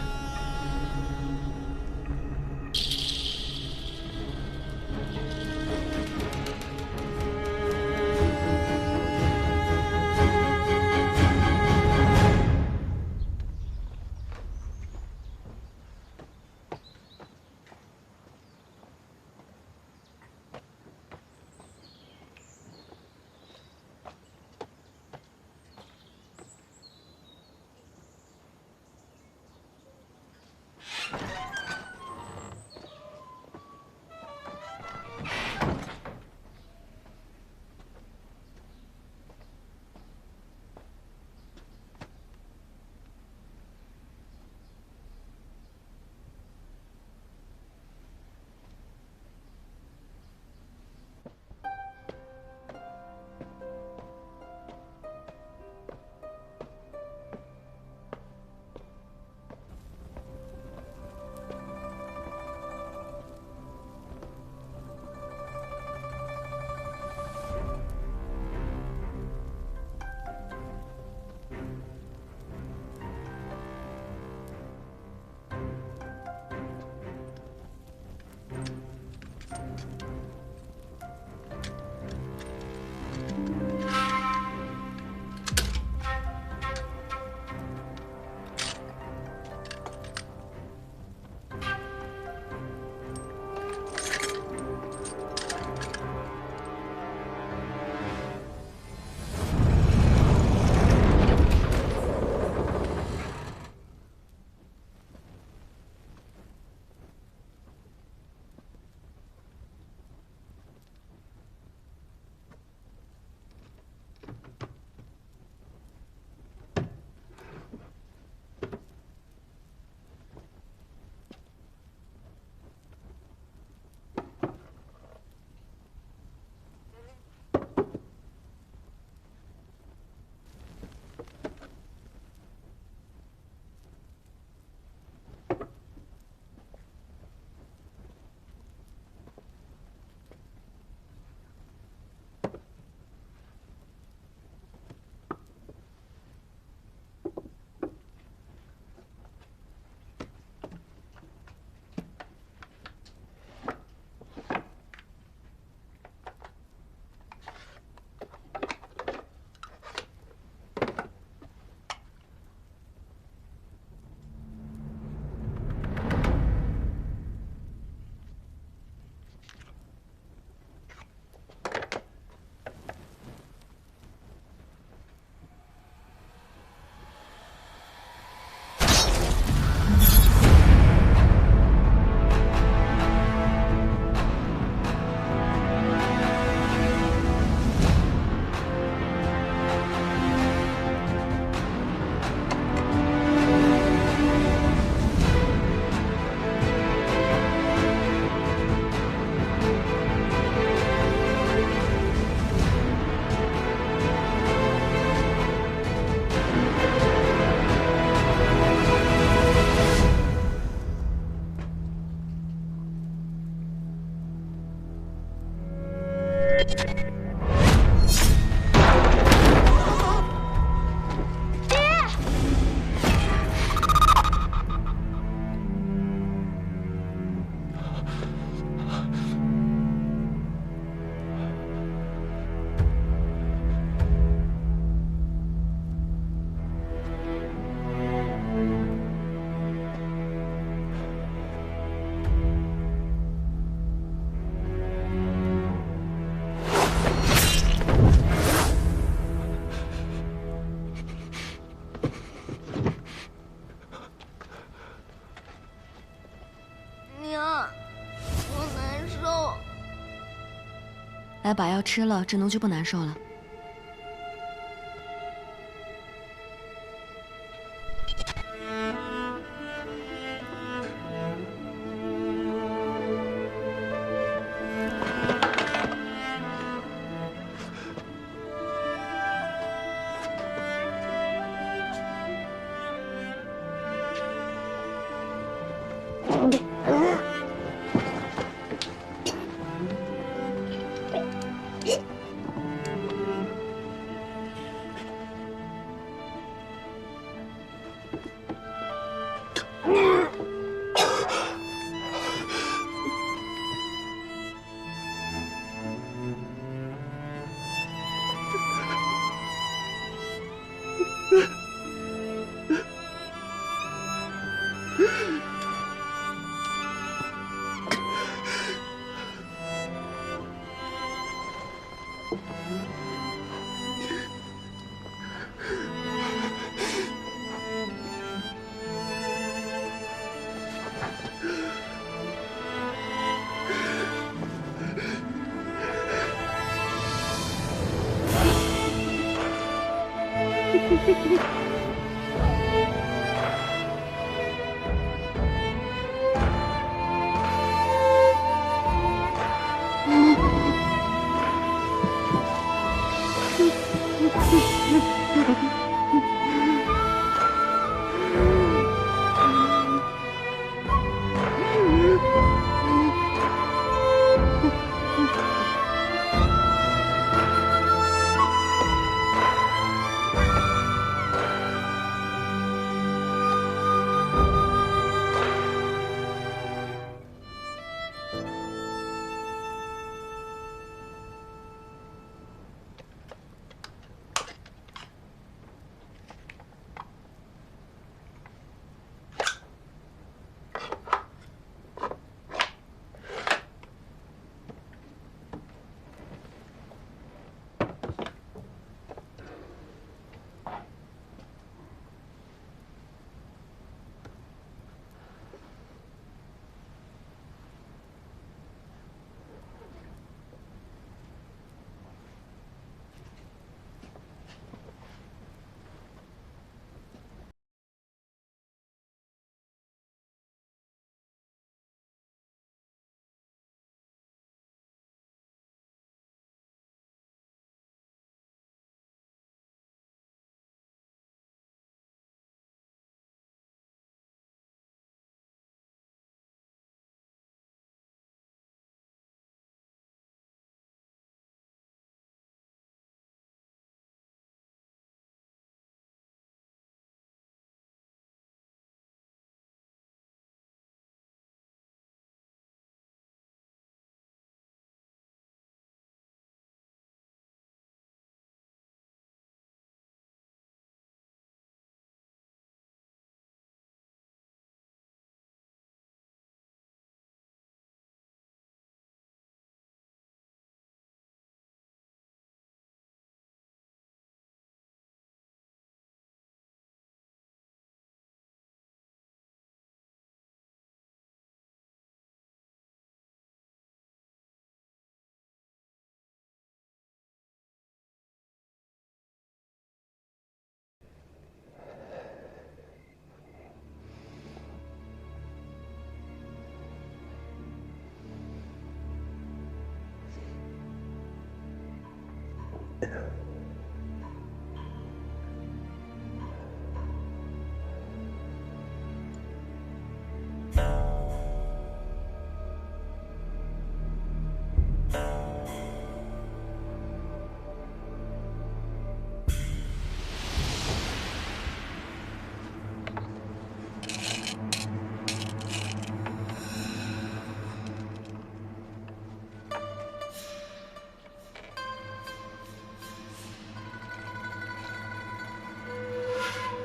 来，把药吃了，这脓就不难受了。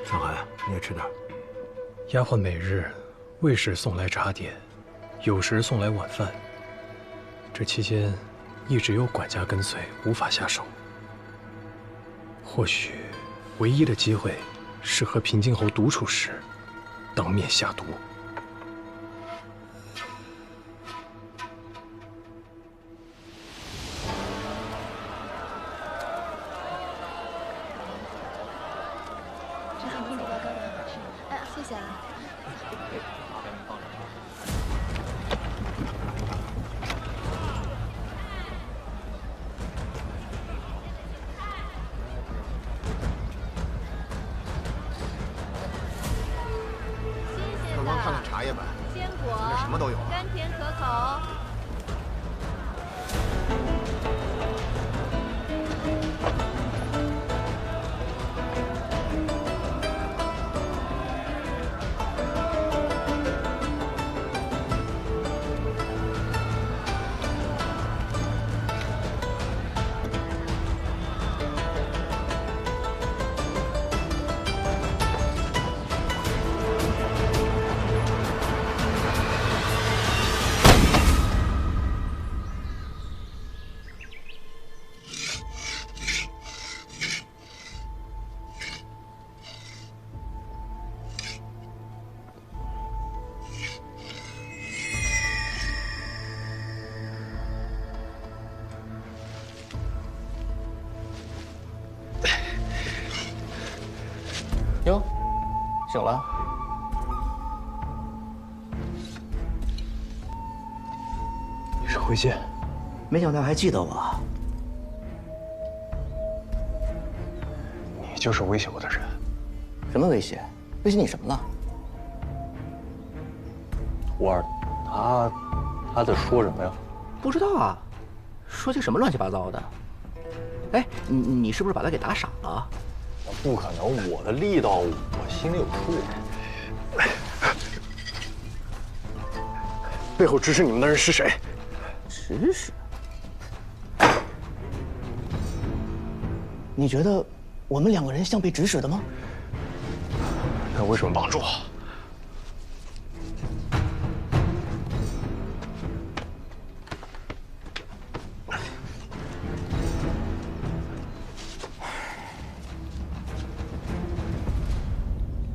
小海，你也吃点。丫鬟每日未时送来茶点，有时送来晚饭。这期间一直有管家跟随，无法下手。或许唯一的机会是和平津侯独处时，当面下毒。业版，坚果，什么都有。甘甜可口。哟，醒了？你是回剑，没想到还记得我。你就是威胁我的人。什么威胁？威胁你什么了？徒儿，他在说什么呀？不知道啊，说些什么乱七八糟的。哎，你是不是把他给打傻了？不可能，我的力道我心里有数。背后指使你们的人是谁？指使？你觉得我们两个人像被指使的吗？那为什么帮助我？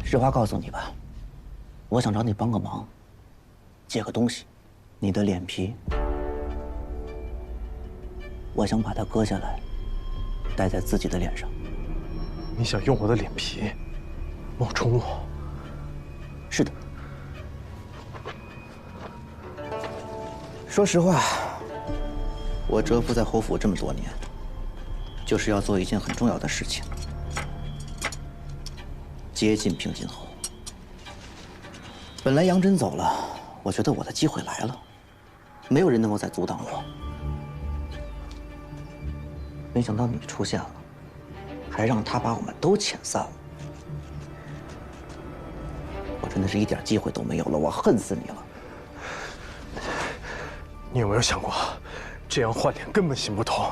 实话告诉你吧，我想找你帮个忙，借个东西，你的脸皮，我想把它割下来，戴在自己的脸上。你想用我的脸皮冒充我？是的。说实话，我蛰伏在侯府这么多年，就是要做一件很重要的事情。接近平津侯。本来杨真走了，我觉得我的机会来了，没有人能够再阻挡我。没想到你出现了，还让他把我们都遣散了。我真的是一点机会都没有了，我恨死你了。你有没有想过，这样换脸根本行不通？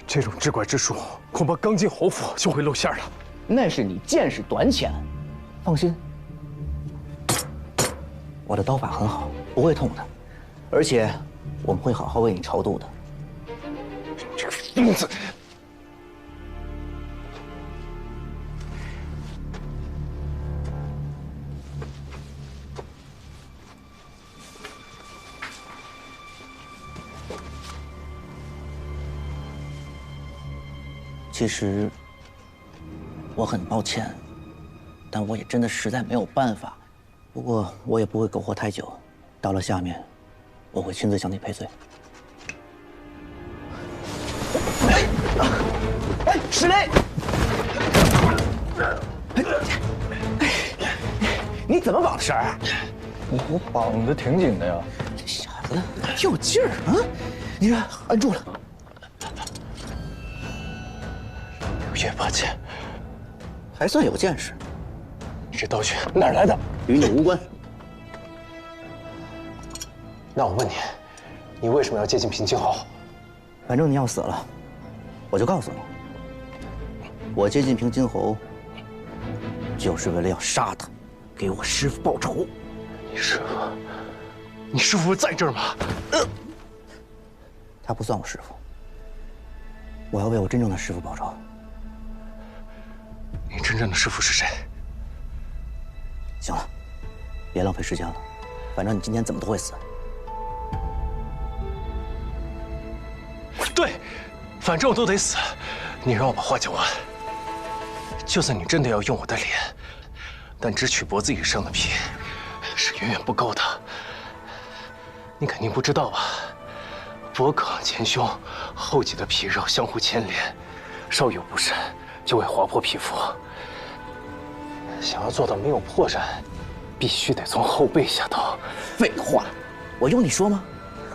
这种治怪之术，恐怕刚进侯府就会露馅了。那是你见识短浅，放心，我的刀法很好，不会痛的，而且我们会好好为你超度的。这个疯子！其实。我很抱歉，但我也真的实在没有办法。不过我也不会苟活太久，到了下面，我会亲自向你赔罪。哎，石雷！你怎么绑的绳儿？我绑的挺紧的呀。这小子有劲儿啊！你这按住了。岳八剑。还算有见识。你这道具哪儿来的？与你无关。那我问你，你为什么要接近平津侯？反正你要死了，我就告诉你，我接近平津侯，就是为了要杀他，给我师父报仇。你师父？你师父在这儿吗？他不算我师父，我要为我真正的师父报仇。你真正的师父是谁？行了，别浪费时间了，反正你今天怎么都会死。对，反正我都得死。你让我把话讲完。就算你真的要用我的脸，但只取脖子以上的皮，是远远不够的。你肯定不知道吧？脖颈、前胸、后脊的皮肉相互牵连，稍有不慎。就会划破皮肤。想要做到没有破绽，必须得从后背下刀。废话，我用你说吗？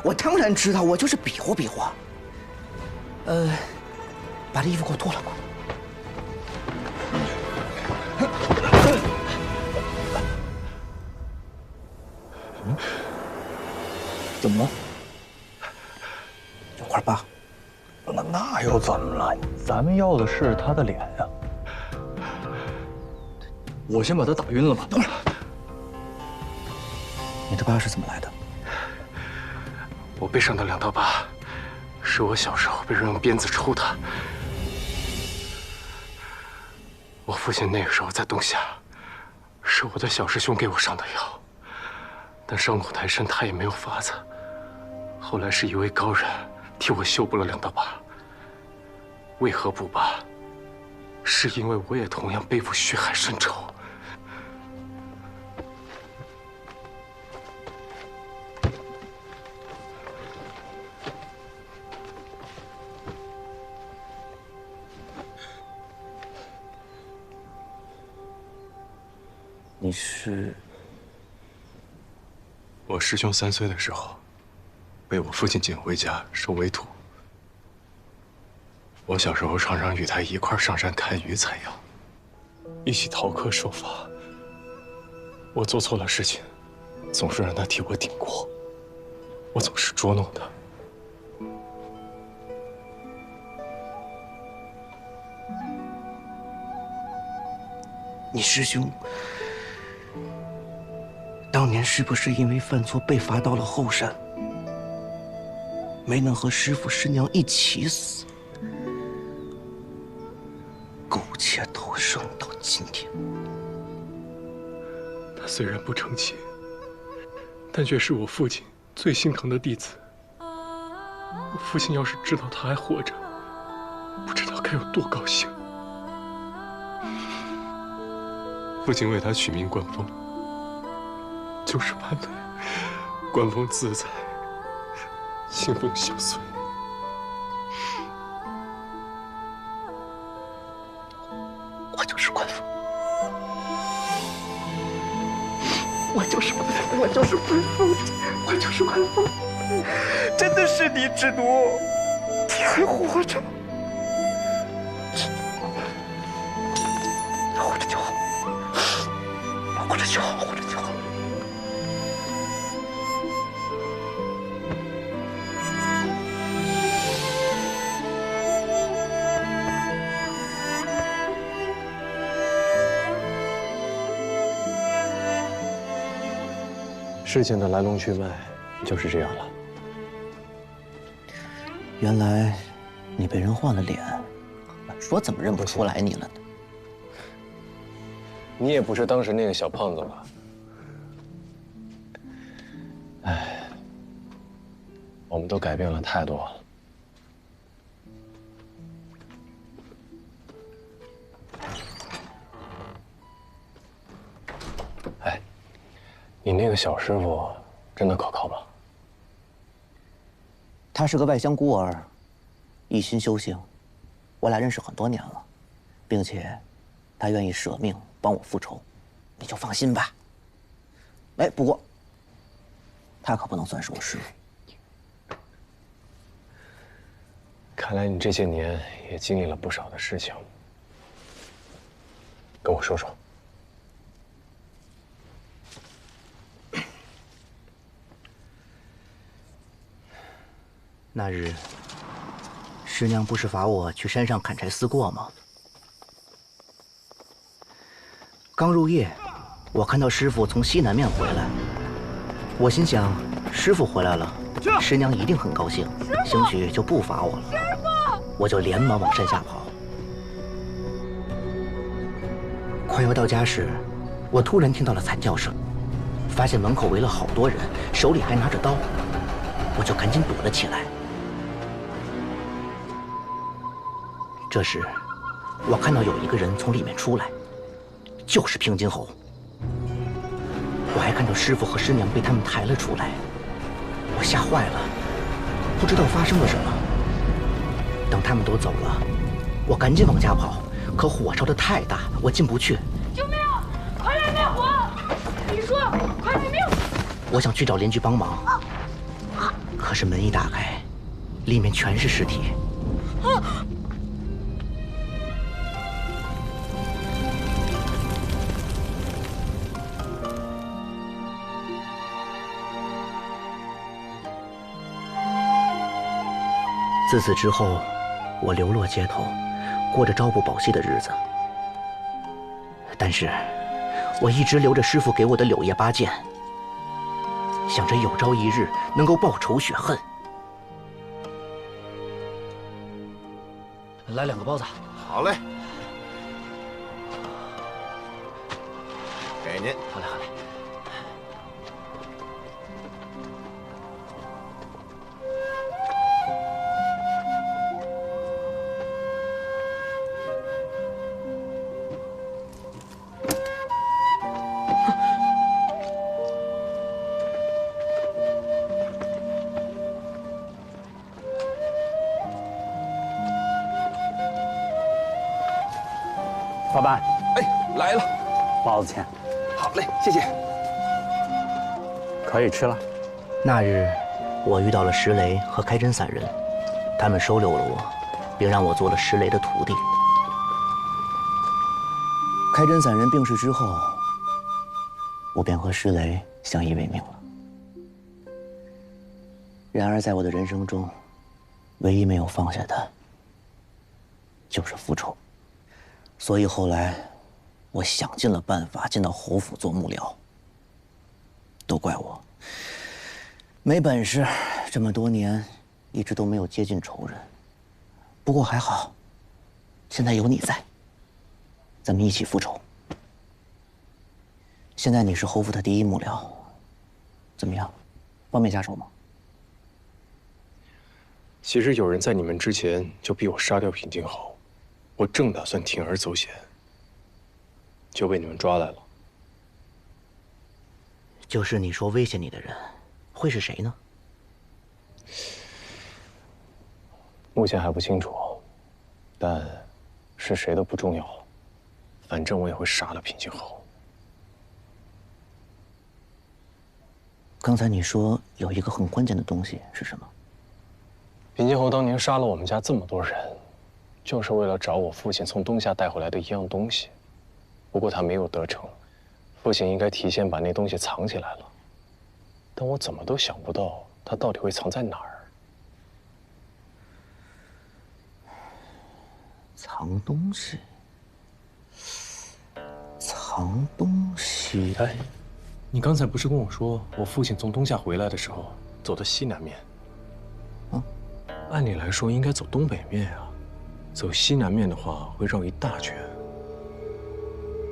我当然知道，我就是比划比划。把这衣服给我脱了吧。怎么了？有块疤。那又怎么了？咱们要的是他的脸呀。我先把他打晕了吧。你的疤是怎么来的？我背上的2道疤，是我小时候被人用鞭子抽的。我父亲那个时候在洞下，是我的小师兄给我上的药，但伤口太深，他也没有法子。后来是一位高人替我修补了2道疤。为何不疤？是因为我也同样背负血海深仇。你是？我师兄3岁的时候，被我父亲捡回家收为徒。我小时候常常与他一块上山看鱼采药，一起逃课受罚。我做错了事情，总是让他替我顶过，我总是捉弄他。你师兄当年是不是因为犯错被罚到了后山，没能和师父师娘一起死？苟且偷生到今天。他虽然不成器，但却是我父亲最心疼的弟子。我父亲要是知道他还活着，不知道该有多高兴。父亲为他取名关风，就是盼他关风自在，清风相随。我就是关风，我就是关风，我就是关风，我就是关风，真的是你之奴，你还活着，活着就好，活着就好，活着就好。事情的来龙去脉就是这样了。原来你被人换了脸，我怎么认不出来你了呢？你也不是当时那个小胖子吧？哎，我们都改变了太多了。哎，你那个小师傅真的可靠吗？他是个外乡孤儿，一心修行，我俩认识很多年了，并且他愿意舍命帮我复仇，你就放心吧。哎，不过他可不能算是我师傅。看来你这些年也经历了不少的事情，跟我说说。那日，师娘不是罚我去山上砍柴思过吗？刚入夜，我看到师傅从西南面回来，我心想，师傅回来了，师娘一定很高兴，兴许就不罚我了。师傅，我就连忙往山下跑。快要到家时，我突然听到了惨叫声，发现门口围了好多人，手里还拿着刀，我就赶紧躲了起来。这时，我看到有一个人从里面出来，就是平津侯。我还看到师傅和师娘被他们抬了出来，我吓坏了，不知道发生了什么。等他们都走了，我赶紧往家跑，可火烧得太大，我进不去。救命！快来灭火！李叔，我想去找邻居帮忙，可是门一打开，里面全是尸体。自此之后，我流落街头，过着朝不保夕的日子。但是，我一直留着师父给我的柳叶八剑，想着有朝一日能够报仇雪恨。来2个包子。好嘞，给您。好嘞，好嘞。老板，哎，来了，包子钱。好嘞，谢谢。可以吃了。那日，我遇到了石雷和开真散人，他们收留了我，并让我做了石雷的徒弟。开真散人病逝之后，我便和石雷相依为命了。然而，在我的人生中，唯一没有放下的，就是复仇。所以后来，我想尽了办法进到侯府做幕僚。都怪我，没本事，这么多年一直都没有接近仇人。不过还好，现在有你在，咱们一起复仇。现在你是侯府的第一幕僚，怎么样，方便下手吗？其实有人在你们之前就逼我杀掉平静侯。我正打算铤而走险，就被你们抓来了。就是你说威胁你的人，会是谁呢？目前还不清楚，但是谁都不重要了。反正我也会杀了平静侯。刚才你说有一个很关键的东西是什么？平静侯当年杀了我们家这么多人。就是为了找我父亲从东夏带回来的一样东西，不过他没有得逞。父亲应该提前把那东西藏起来了，但我怎么都想不到他到底会藏在哪儿。藏东西，藏东西。哎，你刚才不是跟我说，我父亲从东夏回来的时候走的西南面？按理来说应该走东北面啊。走西南面的话，会绕一大圈。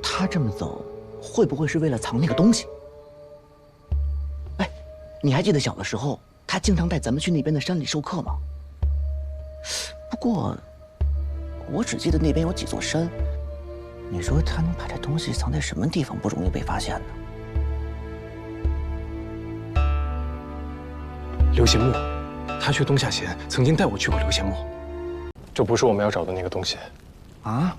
他这么走，会不会是为了藏那个东西？哎，你还记得小的时候，他经常带咱们去那边的山里授课吗？不过，我只记得那边有几座山。你说他能把这东西藏在什么地方，不容易被发现呢？流贤墓，他去东夏前曾经带我去过流贤墓。这不是我们要找的那个东西，啊！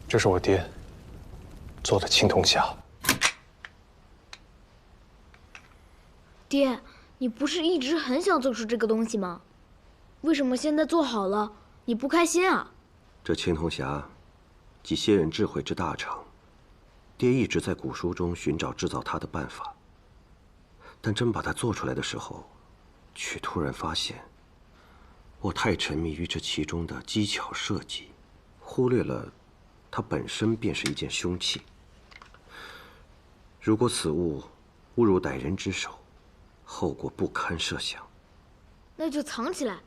这是我爹做的青铜匣。爹，你不是一直很想做出这个东西吗？为什么现在做好了，你不开心啊？这青铜匣，集先人智慧之大成。爹一直在古书中寻找制造它的办法，但真把它做出来的时候，却突然发现。我太沉迷于这其中的机巧设计，忽略了它本身便是一件凶器。如果此物误入歹人之手，后果不堪设想。那就藏起来，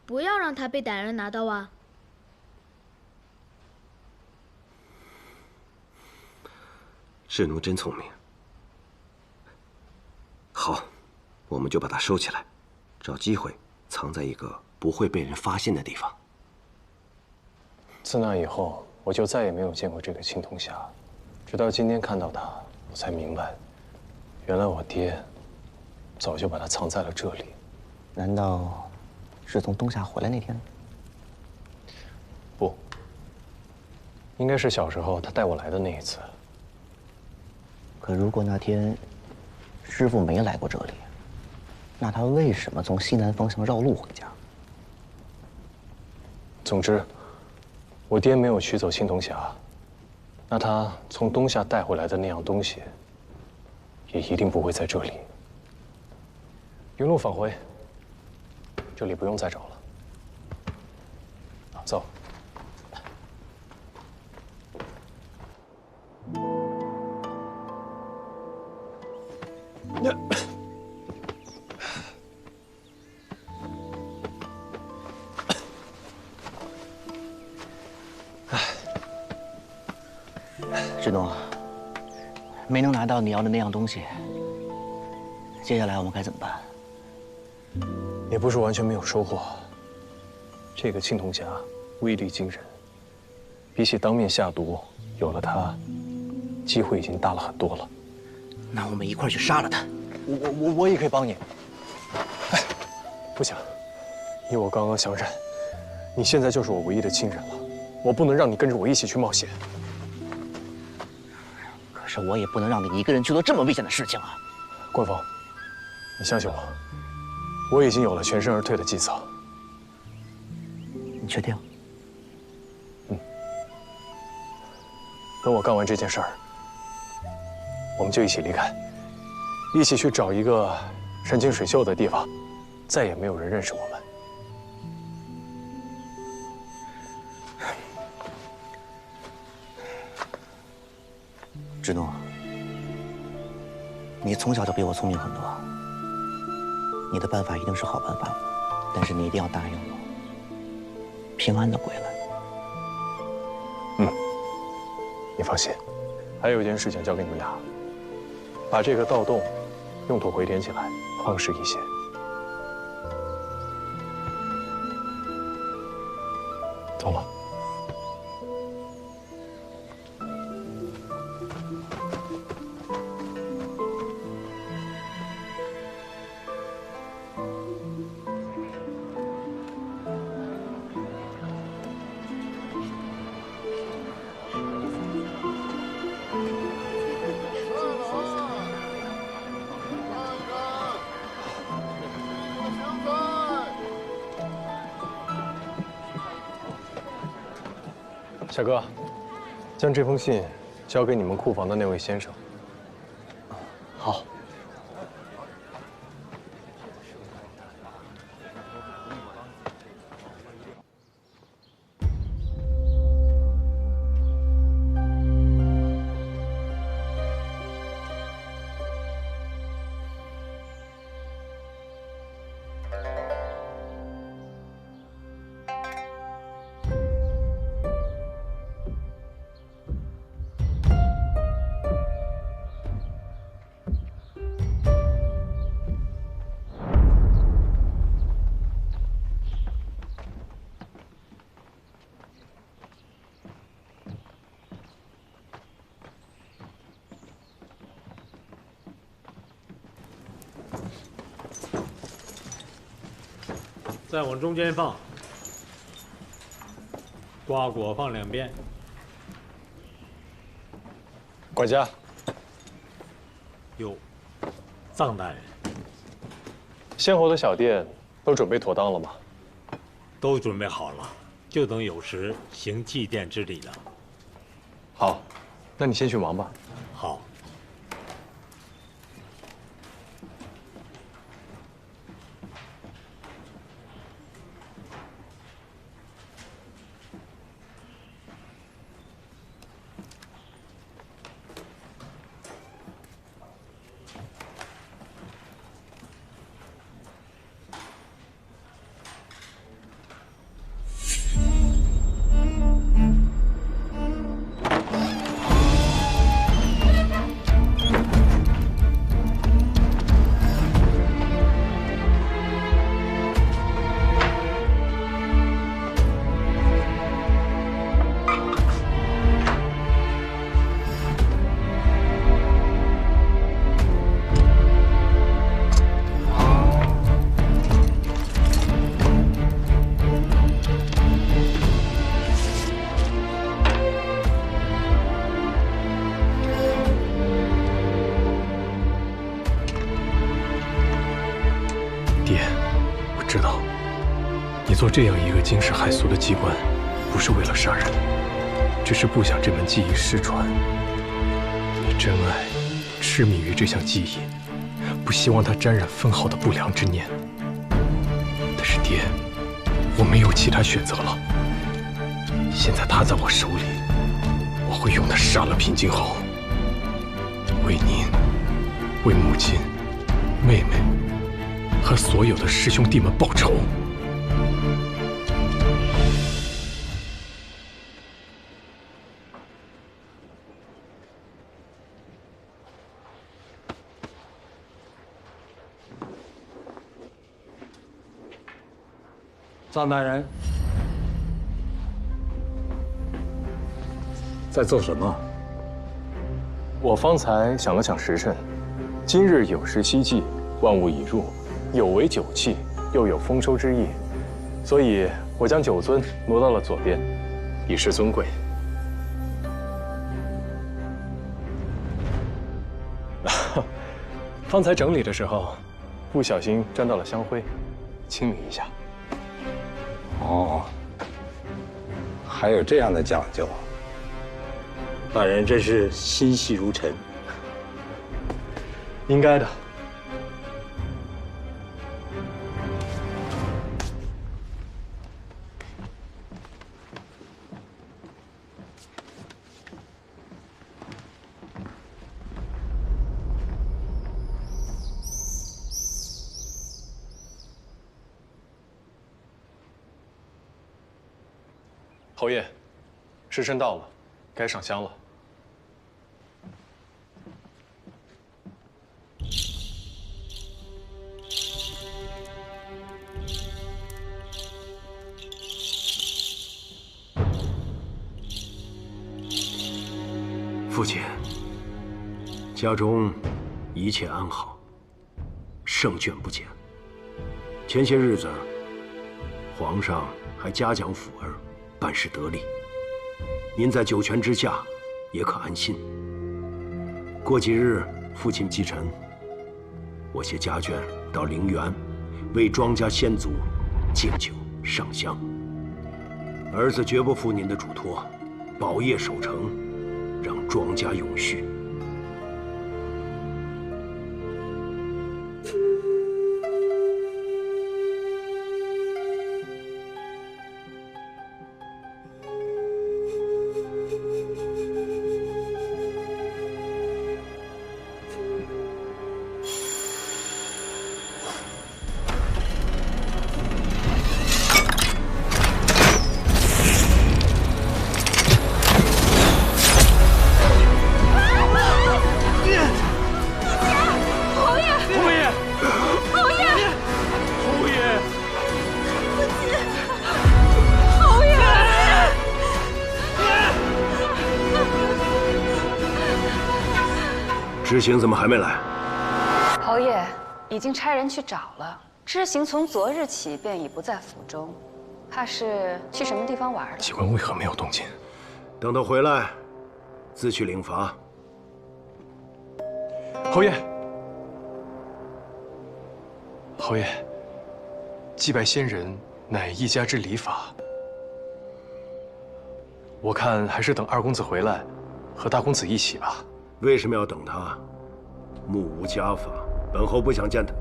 不要让它被歹人拿到啊！智奴真聪明。好，我们就把它收起来，找机会藏在一个不会被人发现的地方。自那以后，我就再也没有见过这个青铜匣，直到今天看到它，我才明白，原来我爹早就把它藏在了这里。难道是从东夏回来那天？不，应该是小时候他带我来的那一次。可可如果那天师傅没来过这里，那他为什么从西南方向绕路回家？总之，我爹没有取走青铜匣，那他从东夏带回来的那样东西，也一定不会在这里。原路返回，这里不用再找了。走。志东，没能拿到你要的那样东西，接下来我们该怎么办？也不是完全没有收获。这个青铜匣威力惊人，比起当面下毒，有了它，机会已经大了很多了。那我们一块儿去杀了他。我也可以帮你。哎，不行，以我刚刚相认，你现在就是我唯一的亲人了，我不能让你跟着我一起去冒险。可是我也不能让你一个人去做这么危险的事情啊！关峰，你相信我，我已经有了全身而退的计策。你确定？等我干完这件事儿，我们就一起离开，一起去找一个山清水秀的地方，再也没有人认识我们。志东，你从小就比我聪明很多，你的办法一定是好办法，但是你一定要答应我，平安的归来。你放心，还有一件事情交给你俩，把这个盗洞用土回填起来，方实一些。走了。小哥，将这封信交给你们库房的那位先生。好。再往中间放，瓜果放两边。管家，有，臧大人，先后的小店都准备妥当了吗？都准备好了，就等有时行祭奠之礼了。好，那你先去忙吧。好。爹，我知道，你做这样一个惊世骇俗的机关，不是为了杀人，只是不想这门技艺失传。你真爱、痴迷于这项技艺，不希望它沾染分毫的不良之念。但是爹，我没有其他选择了。现在他在我手里，我会用它杀了平津侯，为您，为母亲、妹妹和所有的师兄弟们报仇。臧大人，在做什么？我方才想了想时辰，今日酉时西祭，万物已入，酉为酒气，又有丰收之意，所以我将酒樽挪到了左边，以示尊贵。方才整理的时候，不小心沾到了香灰，清理一下。哦，还有这样的讲究。大人真是心细如尘。应该的。侯爷，时辰到了，该上香了。父亲，家中一切安好，胜券不减。前些日子，皇上还嘉奖辅儿办事得力，您在九泉之下也可安心。过几日，父亲继承，我携家眷到陵园，为庄家先祖敬酒上香。儿子绝不负您的嘱托，保业守成，让庄家永续。知行怎么还没来？侯爷已经差人去找了。知行从昨日起便已不在府中，怕是去什么地方玩了。机关为何没有动静？等他回来，自去领罚。侯爷，侯爷，祭拜先人乃一家之礼法，我看还是等二公子回来，和大公子一起吧。为什么要等他？目无家法，本侯不想见他。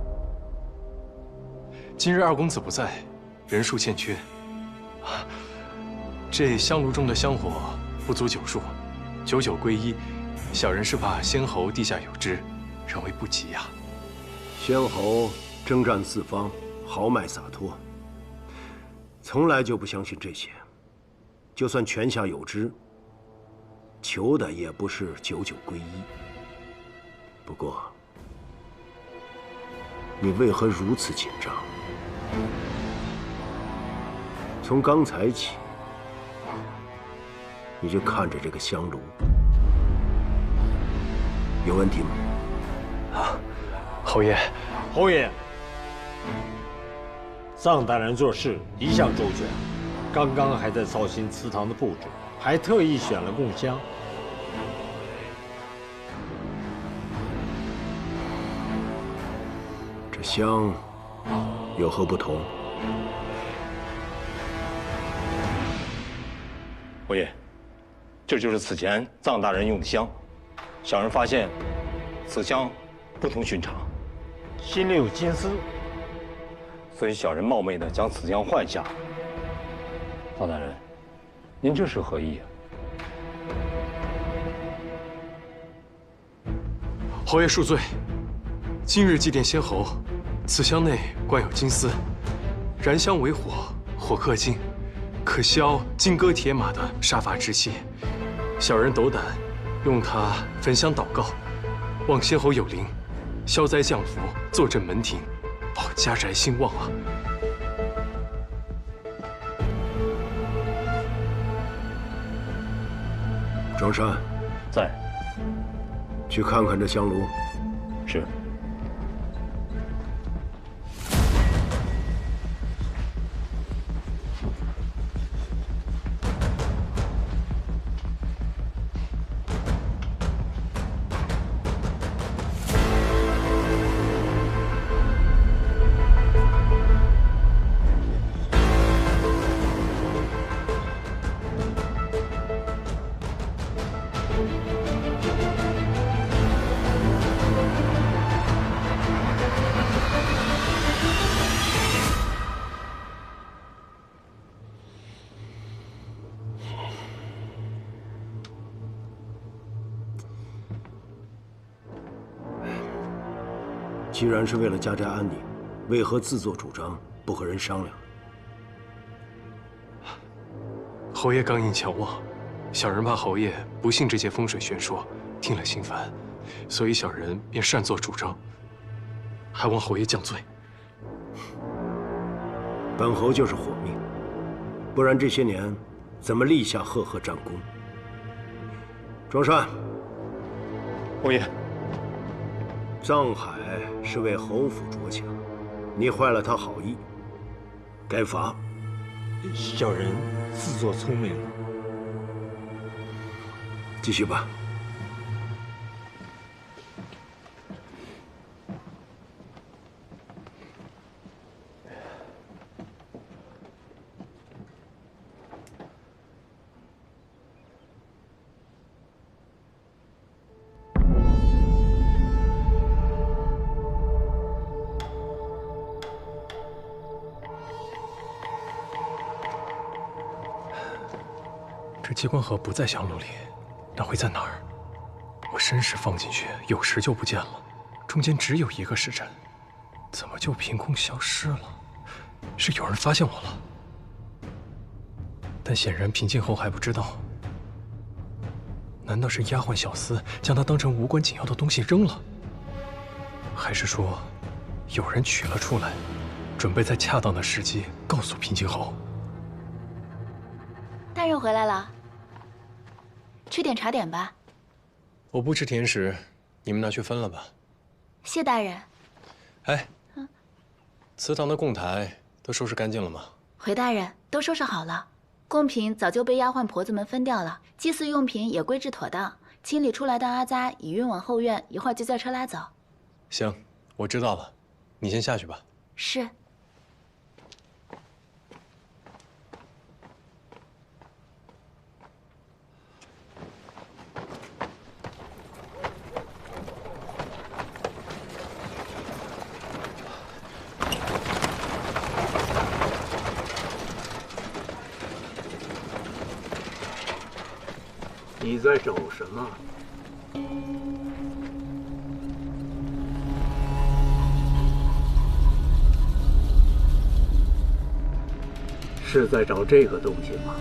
今日二公子不在，人数欠缺，这香炉中的香火不足9束，99归一，小人是怕先侯地下有知，认为不及呀。先侯征战四方，豪迈洒脱，从来就不相信这些。就算泉下有知，求的也不是99归一。不过，你为何如此紧张？从刚才起，你就看着这个香炉，有问题吗？啊，侯爷，侯爷，臧大人做事一向周全，刚刚还在操心祠堂的布置，还特意选了供香。这香有何不同？侯爷，这就是此前臧大人用的香。小人发现，此香不同寻常，心里有金丝，所以小人冒昧的将此香换下。臧大人，您这是何意啊？侯爷恕罪。今日祭奠先侯，此香内灌有金丝，燃香为火，火克金，可消金戈铁马的杀伐之气。小人斗胆用它焚香祷告，望先侯有灵，消灾降福，坐镇门庭，保家宅兴旺啊！庄山，在。去看看这香炉。是。既然是为了家宅安宁，为何自作主张，不和人商量？侯爷刚硬强妄，小人怕侯爷不信这些风水玄说，听了心烦，所以小人便擅作主张，还望侯爷降罪。本侯就是火命，不然这些年怎么立下赫赫战功？庄山，侯爷，藏海是为侯府着想，你坏了他好意，该罚。小人自作聪明了。继续吧。这机关盒不在香炉里，那会在哪儿？我申时放进去，有时就不见了，中间只有一个时辰，怎么就凭空消失了？是有人发现我了？但显然平静侯还不知道。难道是丫鬟小厮将它当成无关紧要的东西扔了？还是说，有人取了出来，准备在恰当的时机告诉平静侯？大人回来了，吃点茶点吧。我不吃甜食，你们拿去分了吧。谢大人。哎，祠堂的供台都收拾干净了吗？回大人，都收拾好了，贡品早就被丫鬟婆子们分掉了，祭祀用品也归置妥当，清理出来的阿扎已运往后院，一会儿就叫车拉走。行，我知道了，你先下去吧。是。你在找什么？是在找这个东西吗？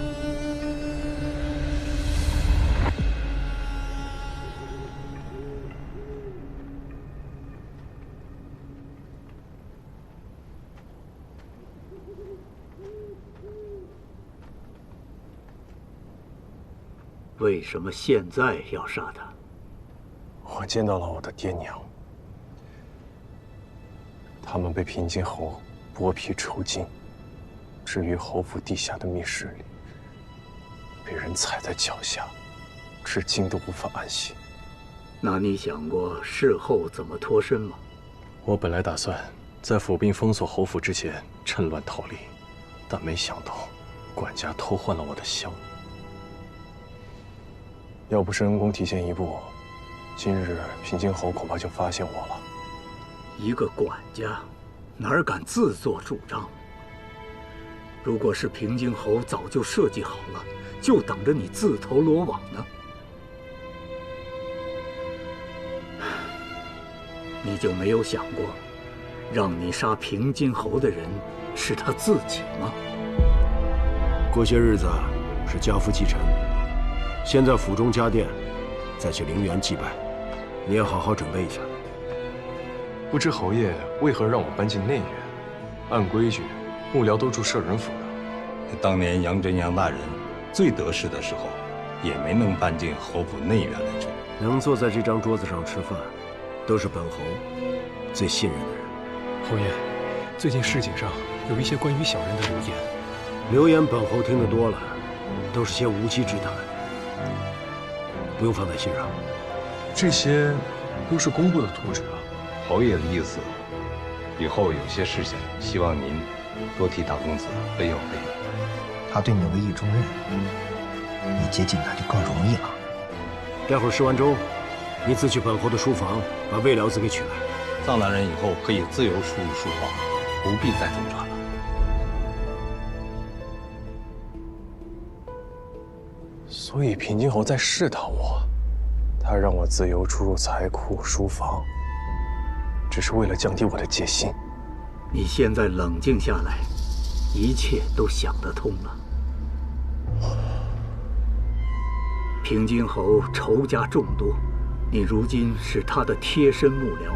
为什么现在要杀他？我见到了我的爹娘，他们被平静侯剥皮抽筋，置于侯府地下的密室里，被人踩在脚下，至今都无法安息。那你想过事后怎么脱身吗？我本来打算在府兵封锁侯府之前趁乱逃离，但没想到管家偷换了我的香。要不是恩公提前一步，今日平津侯恐怕就发现我了。一个管家，哪敢自作主张？如果是平津侯早就设计好了，就等着你自投罗网呢。你就没有想过，让你杀平津侯的人是他自己吗？过些日子是家父继承，先在府中加殿，再去陵园祭拜。你也好好准备一下。不知侯爷为何让我搬进内院？按规矩，幕僚都住舍人府的。当年杨真杨大人最得势的时候，也没能搬进侯府内院来住。能坐在这张桌子上吃饭，都是本侯最信任的人。侯爷，最近市井上有一些关于小人的流言。流言本侯听得多了，都是些无稽之谈，不用放在心上。这些都是工部的图纸啊。侯爷的意思，以后有些事情，希望您多替大公子背后背。他对你委以重任，你接近他就更容易了。待会儿吃完粥，你自去本侯的书房把魏辽子给取来。臧大人以后可以自由出入书房，不必再中传了。所以平津侯在试探我，他让我自由出入财库、书房，只是为了降低我的戒心。你现在冷静下来，一切都想得通了。平津侯仇家众多，你如今是他的贴身幕僚，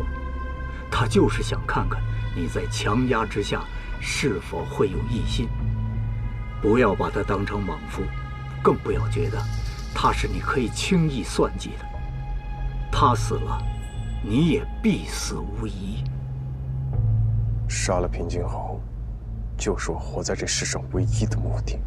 他就是想看看你在强压之下是否会有异心。不要把他当成莽夫，更不要觉得他是你可以轻易算计的。他死了，你也必死无疑。杀了平津侯，就是我活在这世上唯一的目的。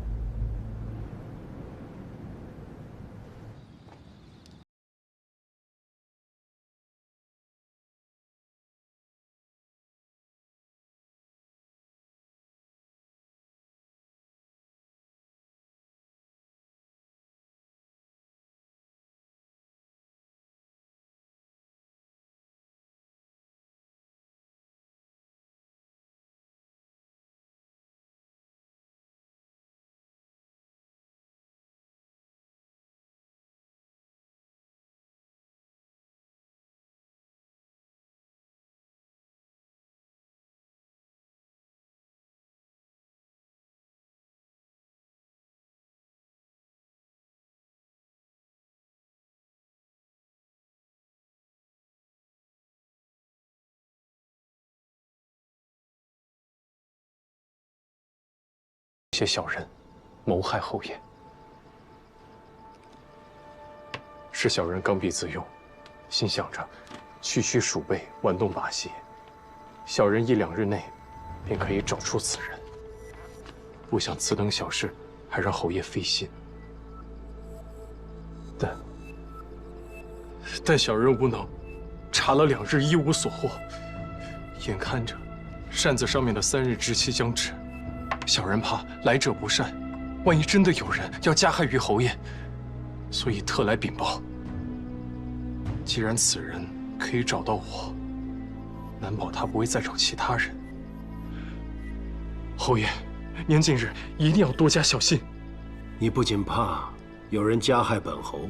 些小人谋害侯爷，是小人刚愎自用，心想着区区鼠辈玩弄把戏，小人1、2日内便可以找出此人。不想此等小事还让侯爷费心，但小人无能，查了2日一无所获，眼看着扇子上面的3日之期将至。小人怕来者不善，万一真的有人要加害于侯爷，所以特来禀报。既然此人可以找到我，难保他不会再找其他人。侯爷，您近日一定要多加小心。你不仅怕有人加害本侯，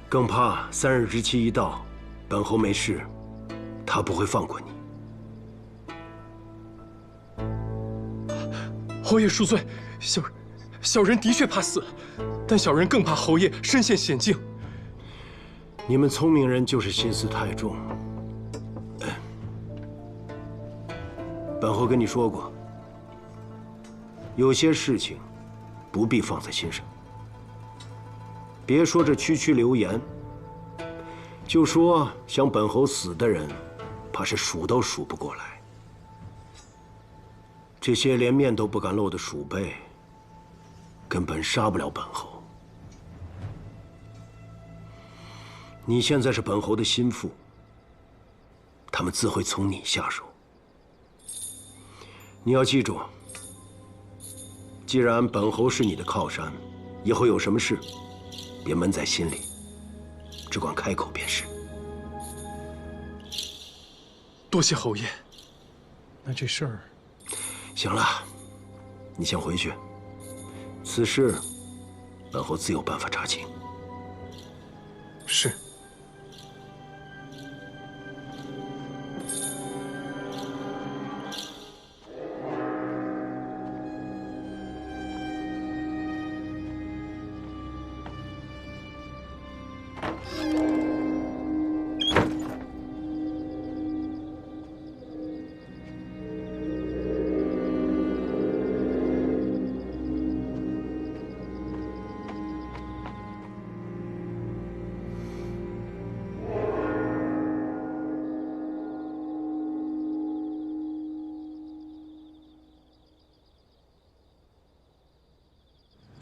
更怕3日之期一到，本侯没事，他不会放过你。侯爷恕罪，小人的确怕死，但小人更怕侯爷身陷险境。你们聪明人就是心思太重。本侯跟你说过，有些事情不必放在心上。别说这区区流言，就说想本侯死的人，怕是数都数不过来。这些连面都不敢露的鼠辈，根本杀不了本侯。你现在是本侯的心腹，他们自会从你下手。你要记住，既然本侯是你的靠山，以后有什么事，别闷在心里，只管开口便是。多谢侯爷。那这事儿，行了，你先回去。此事，本侯自有办法查清。是。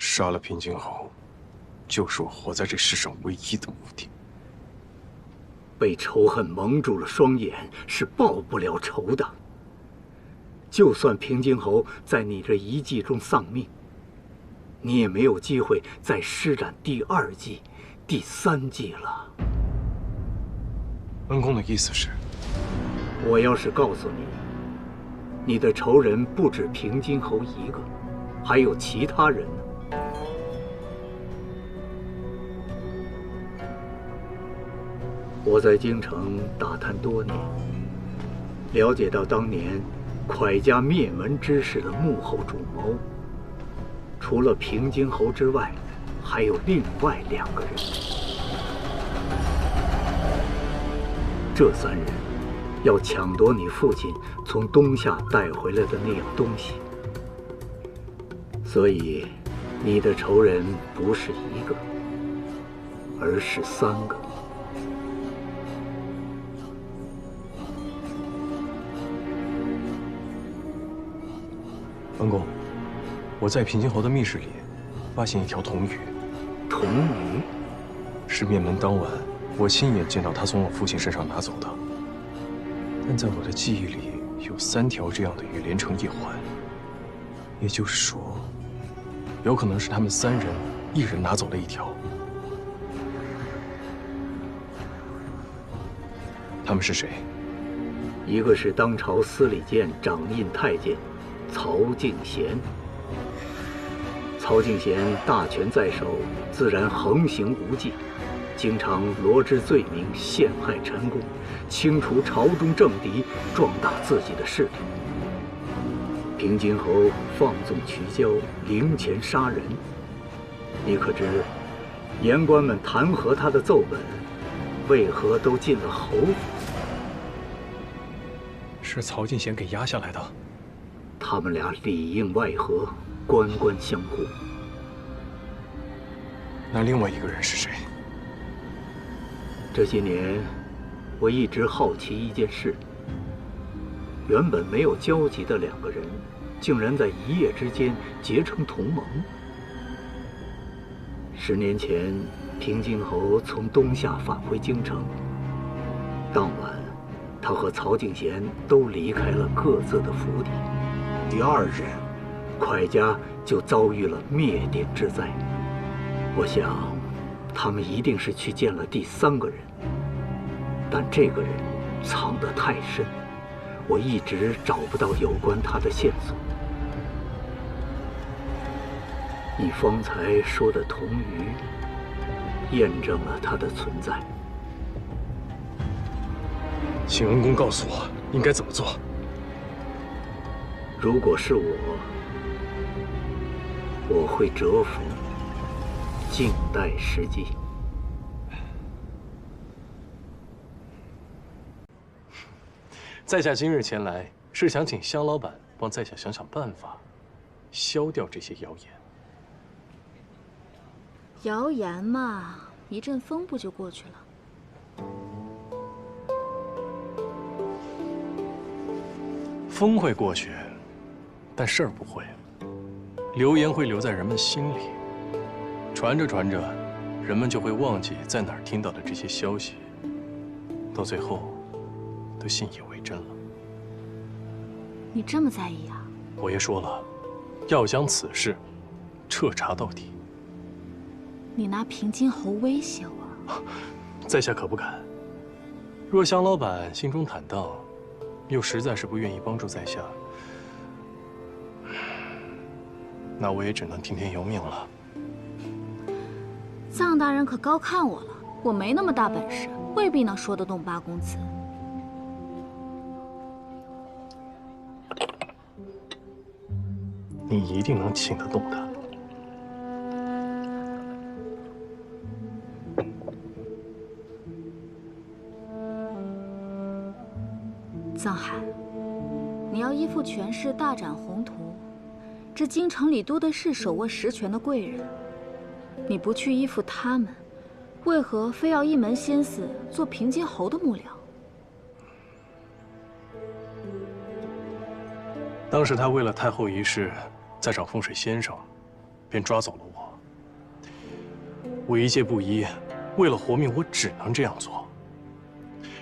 杀了平津侯，就是我活在这世上唯一的目的。被仇恨蒙住了双眼，是报不了仇的。就算平津侯在你这一计中丧命，你也没有机会再施展第2计、第3计了。恩公的意思是，我要是告诉你，你的仇人不止平津侯一个，还有其他人呢？我在京城打探多年，了解到当年蒯家灭门之事的幕后主谋，除了平津侯之外，还有另外2个人。这3人要抢夺你父亲从东夏带回来的那样东西，所以你的仇人不是1个，而是3个。恩公，我在平津侯的密室里发现一条铜鱼。铜鱼？是灭门当晚，我亲眼见到他从我父亲身上拿走的。但在我的记忆里，有3条这样的鱼连成一环。也就是说，有可能是他们3人一人拿走了1条。他们是谁？一个是当朝司礼监掌印太监曹敬贤。曹敬贤大权在手，自然横行无忌，经常罗织罪名，陷害陈宫，清除朝中政敌，壮大自己的势力。平津侯放纵渠交，凌钱杀人，你可知言官们弹劾他的奏本，为何都进了侯府？是曹敬贤给压下来的。他们俩里应外合，官官相护。那另外一个人是谁？这些年，我一直好奇一件事：原本没有交集的2个人，竟然在一夜之间结成同盟。10年前，平津侯从东夏返回京城，当晚，他和曹敬贤都离开了各自的府邸。第2日，蒯家就遭遇了灭顶之灾。我想，他们一定是去见了第3个人，但这个人藏得太深，我一直找不到有关他的线索。你方才说的铜鱼，验证了他的存在。请恩公告诉我应该怎么做。如果是我会折服，静待时机。在下今日前来，是想请香老板帮在下想想办法，消掉这些谣言。谣言嘛，一阵风不就过去了？风会过去，但事儿不会。流言会留在人们心里，传着传着，人们就会忘记在哪儿听到的这些消息，到最后，都信以为真了。你这么在意啊？我爷说了，要将此事彻查到底。你拿平津侯威胁我？在下可不敢。若香老板心中坦荡，又实在是不愿意帮助在下，那我也只能听天由命了。臧大人可高看我了，我没那么大本事，未必能说得动八公子。你一定能请得动他。臧海，你要依附权势，大展宏图。这京城里多的是手握实权的贵人，你不去依附他们，为何非要一门心思做平津侯的幕僚？当时他为了太后一事，在找风水先生，便抓走了我。我一介布衣，为了活命，我只能这样做。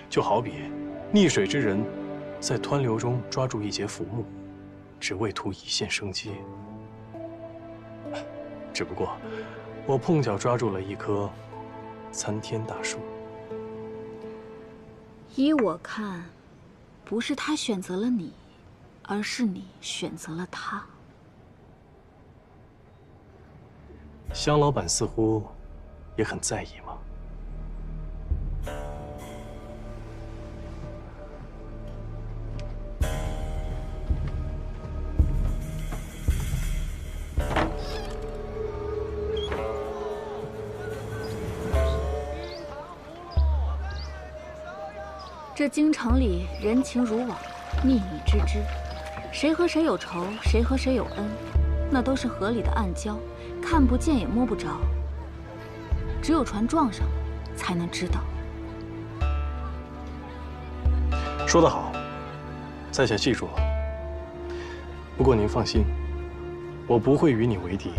就好比溺水之人，在湍流中抓住一节浮木，只为图一线生机。只不过，我碰巧抓住了一棵参天大树。依我看，不是他选择了你，而是你选择了他。香老板似乎也很在意吗？这京城里人情如网，秘密之知，谁和谁有仇，谁和谁有恩，那都是河里的暗礁，看不见也摸不着。只有船撞上了，才能知道。说得好，在下记住了。不过您放心，我不会与你为敌。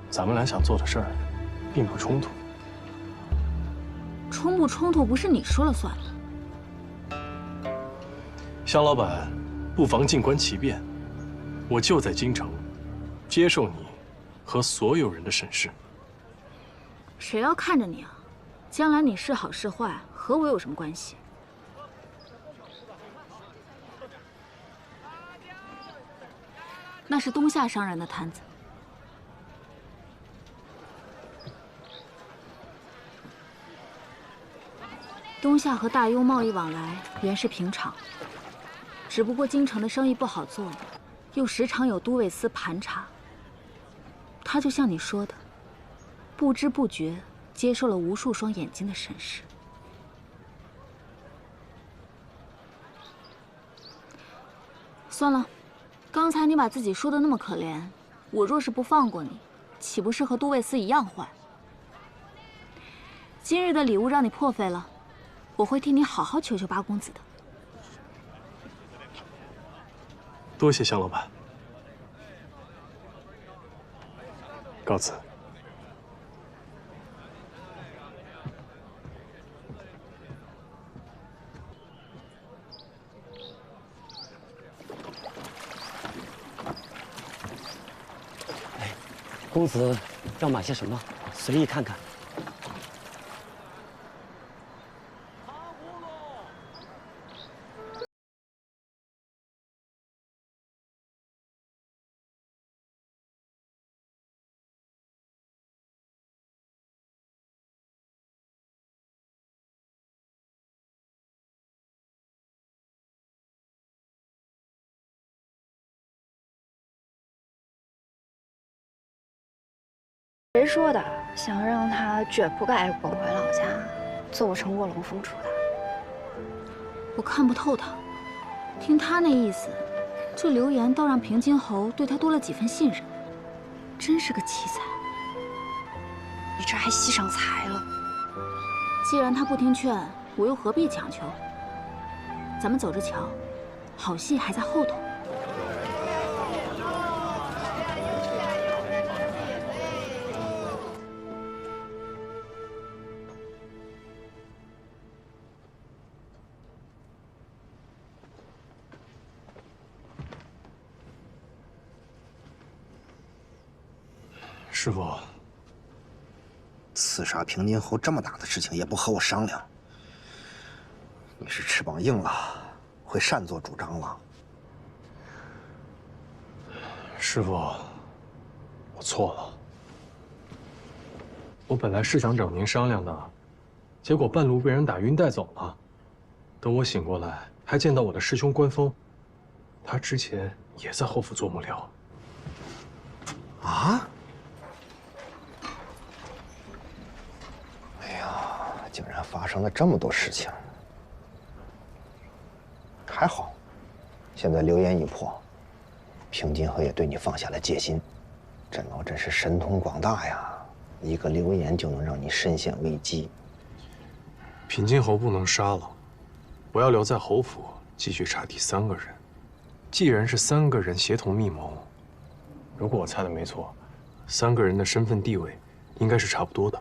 咱们俩想做的事儿，并不冲突。冲不冲突不是你说了算的。香老板，不妨静观其变。我就在京城，接受你和所有人的审视。谁要看着你啊？将来你是好是坏，和我有什么关系？那是东夏商人的摊子。东夏和大幽贸易往来原是平常，只不过京城的生意不好做，又时常有都尉司盘查。他就像你说的，不知不觉接受了无数双眼睛的审视。算了，刚才你把自己说的那么可怜，我若是不放过你，岂不是和都尉司一样坏？今日的礼物让你破费了。我会替你好好求求八公子的。多谢香老板，告辞。公子要买些什么？随意看看。谁说的？想让他卷铺盖滚回老家，做不成卧龙凤雏的。我看不透他，听他那意思，这流言倒让平津侯对他多了几分信任，真是个奇才。你这还惜上才了。既然他不听劝，我又何必强求？咱们走着瞧，好戏还在后头。师傅，刺杀平津侯这么大的事情也不和我商量，你是翅膀硬了，会擅作主张了。师傅，我错了。我本来是想找您商量的，结果半路被人打晕带走了。等我醒过来，还见到我的师兄关峰，他之前也在侯府做幕僚。啊？哎呀，竟然发生了这么多事情。还好，现在流言已破，平津侯也对你放下了戒心。甄老真是神通广大呀，一个流言就能让你身陷危机。平津侯不能杀了，我要留在侯府继续查第三个人。既然是3个人协同密谋，如果我猜的没错，3个人的身份地位应该是差不多的。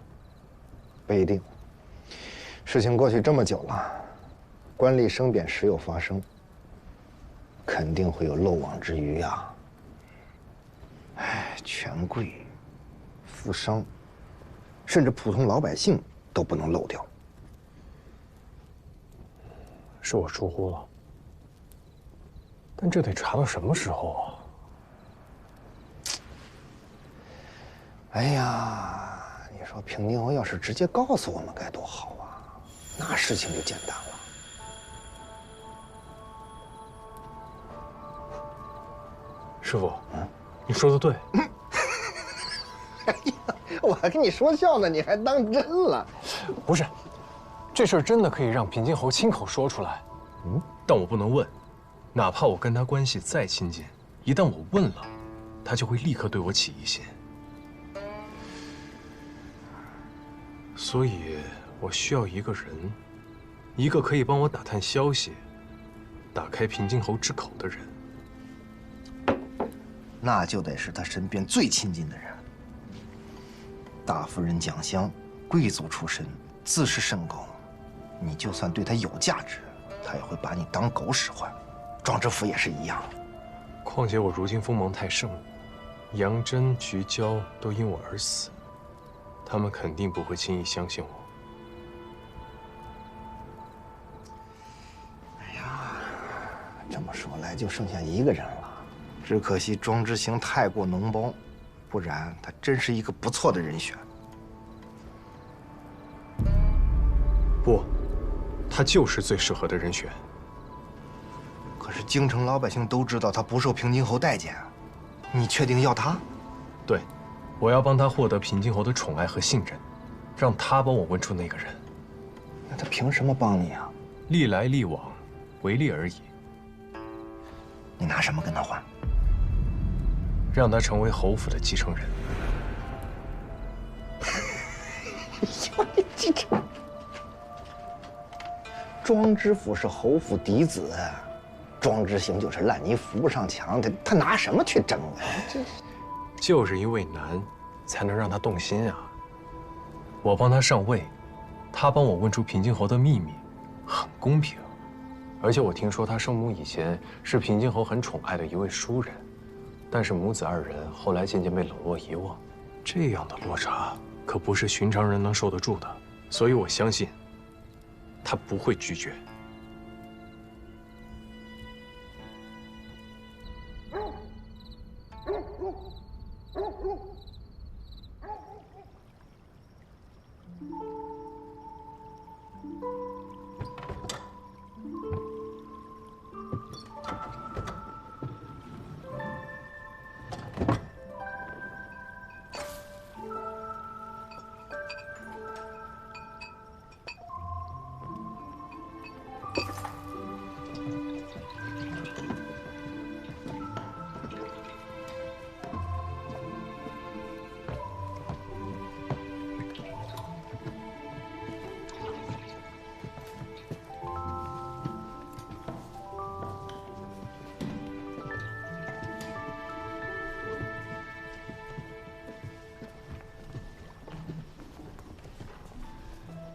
不一定，事情过去这么久了，官吏生贬时有发生，肯定会有漏网之鱼呀。哎，权贵、富商，甚至普通老百姓都不能漏掉。是我疏忽了，但这得查到什么时候啊？哎呀，你说平津侯要是直接告诉我们该多好啊，那事情就简单了。师傅，你说的对。哎呀，我还跟你说笑呢，你还当真了？不是，这事儿真的可以让平津侯亲口说出来。但我不能问，哪怕我跟他关系再亲近，一旦我问了，他就会立刻对我起疑心。所以，我需要一个人，一个可以帮我打探消息、打开平津侯之口的人。那就得是他身边最亲近的人。大夫人蒋襄，贵族出身，自视甚高，你就算对他有价值，他也会把你当狗使唤。庄知府也是一样。况且我如今锋芒太盛，杨真、菊娇都因我而死，他们肯定不会轻易相信我。哎呀，这么说来就剩下一个人了。只可惜庄之行太过脓包，不然他真是一个不错的人选。不，他就是最适合的人选。可是京城老百姓都知道他不受平津侯待见，你确定要他？对，我要帮他获得平津侯的宠爱和信任，让他帮我问出那个人。那他凭什么帮你啊？历来历往，为利而已。你拿什么跟他换？让他成为侯府的继承人。庄知府是侯府嫡子，庄之行就是烂泥扶不上墙，他拿什么去争啊？这就是因为难，才能让他动心啊。我帮他上位，他帮我问出平津侯的秘密，很公平。而且我听说他生母以前是平津侯很宠爱的一位淑人。但是母子2人后来渐渐被冷落遗忘，这样的落差可不是寻常人能受得住的，所以我相信他不会拒绝。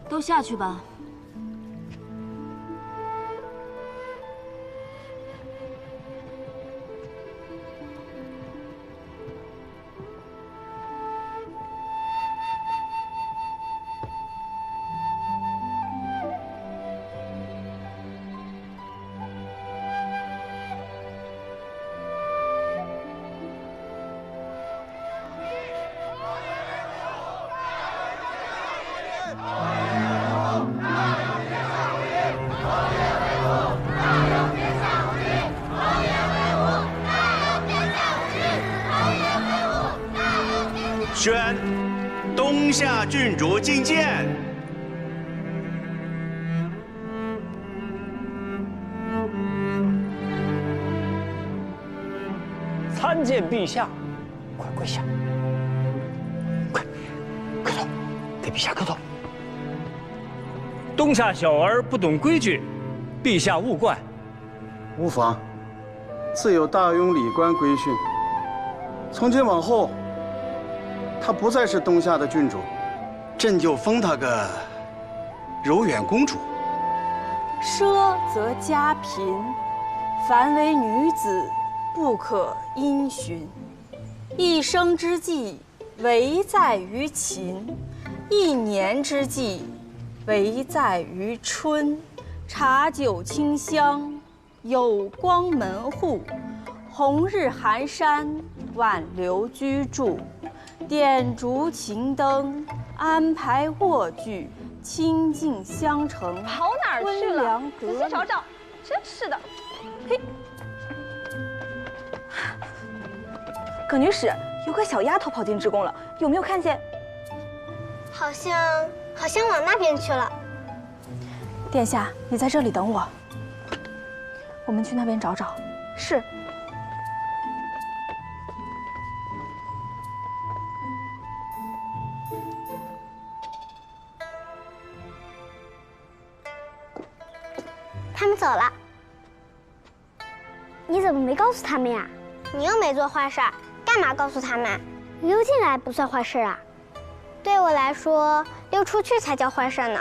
都下去吧。宣东夏郡主觐见。参见陛下，快跪下，快磕头，给陛下磕头。东夏小儿不懂规矩，陛下勿怪。无妨，自有大庸礼官规训。从今往后，她不再是东夏的郡主，朕就封她个柔远公主。奢则家贫，凡为女子，不可因循。一生之计，唯在于勤；一年之计，唯在于春。茶酒清香，有光门户；红日寒山，挽留居住。点烛擎灯，安排卧具，清静相承。跑哪儿去了？仔细找找，真是的。嘿，葛女使，有个小丫头跑进职宫了，有没有看见？好像往那边去了。殿下，你在这里等我，我们去那边找找。是。他们走了。你怎么没告诉他们呀？你又没做坏事，干嘛告诉他们？溜进来不算坏事啊。对我来说，溜出去才叫坏事呢。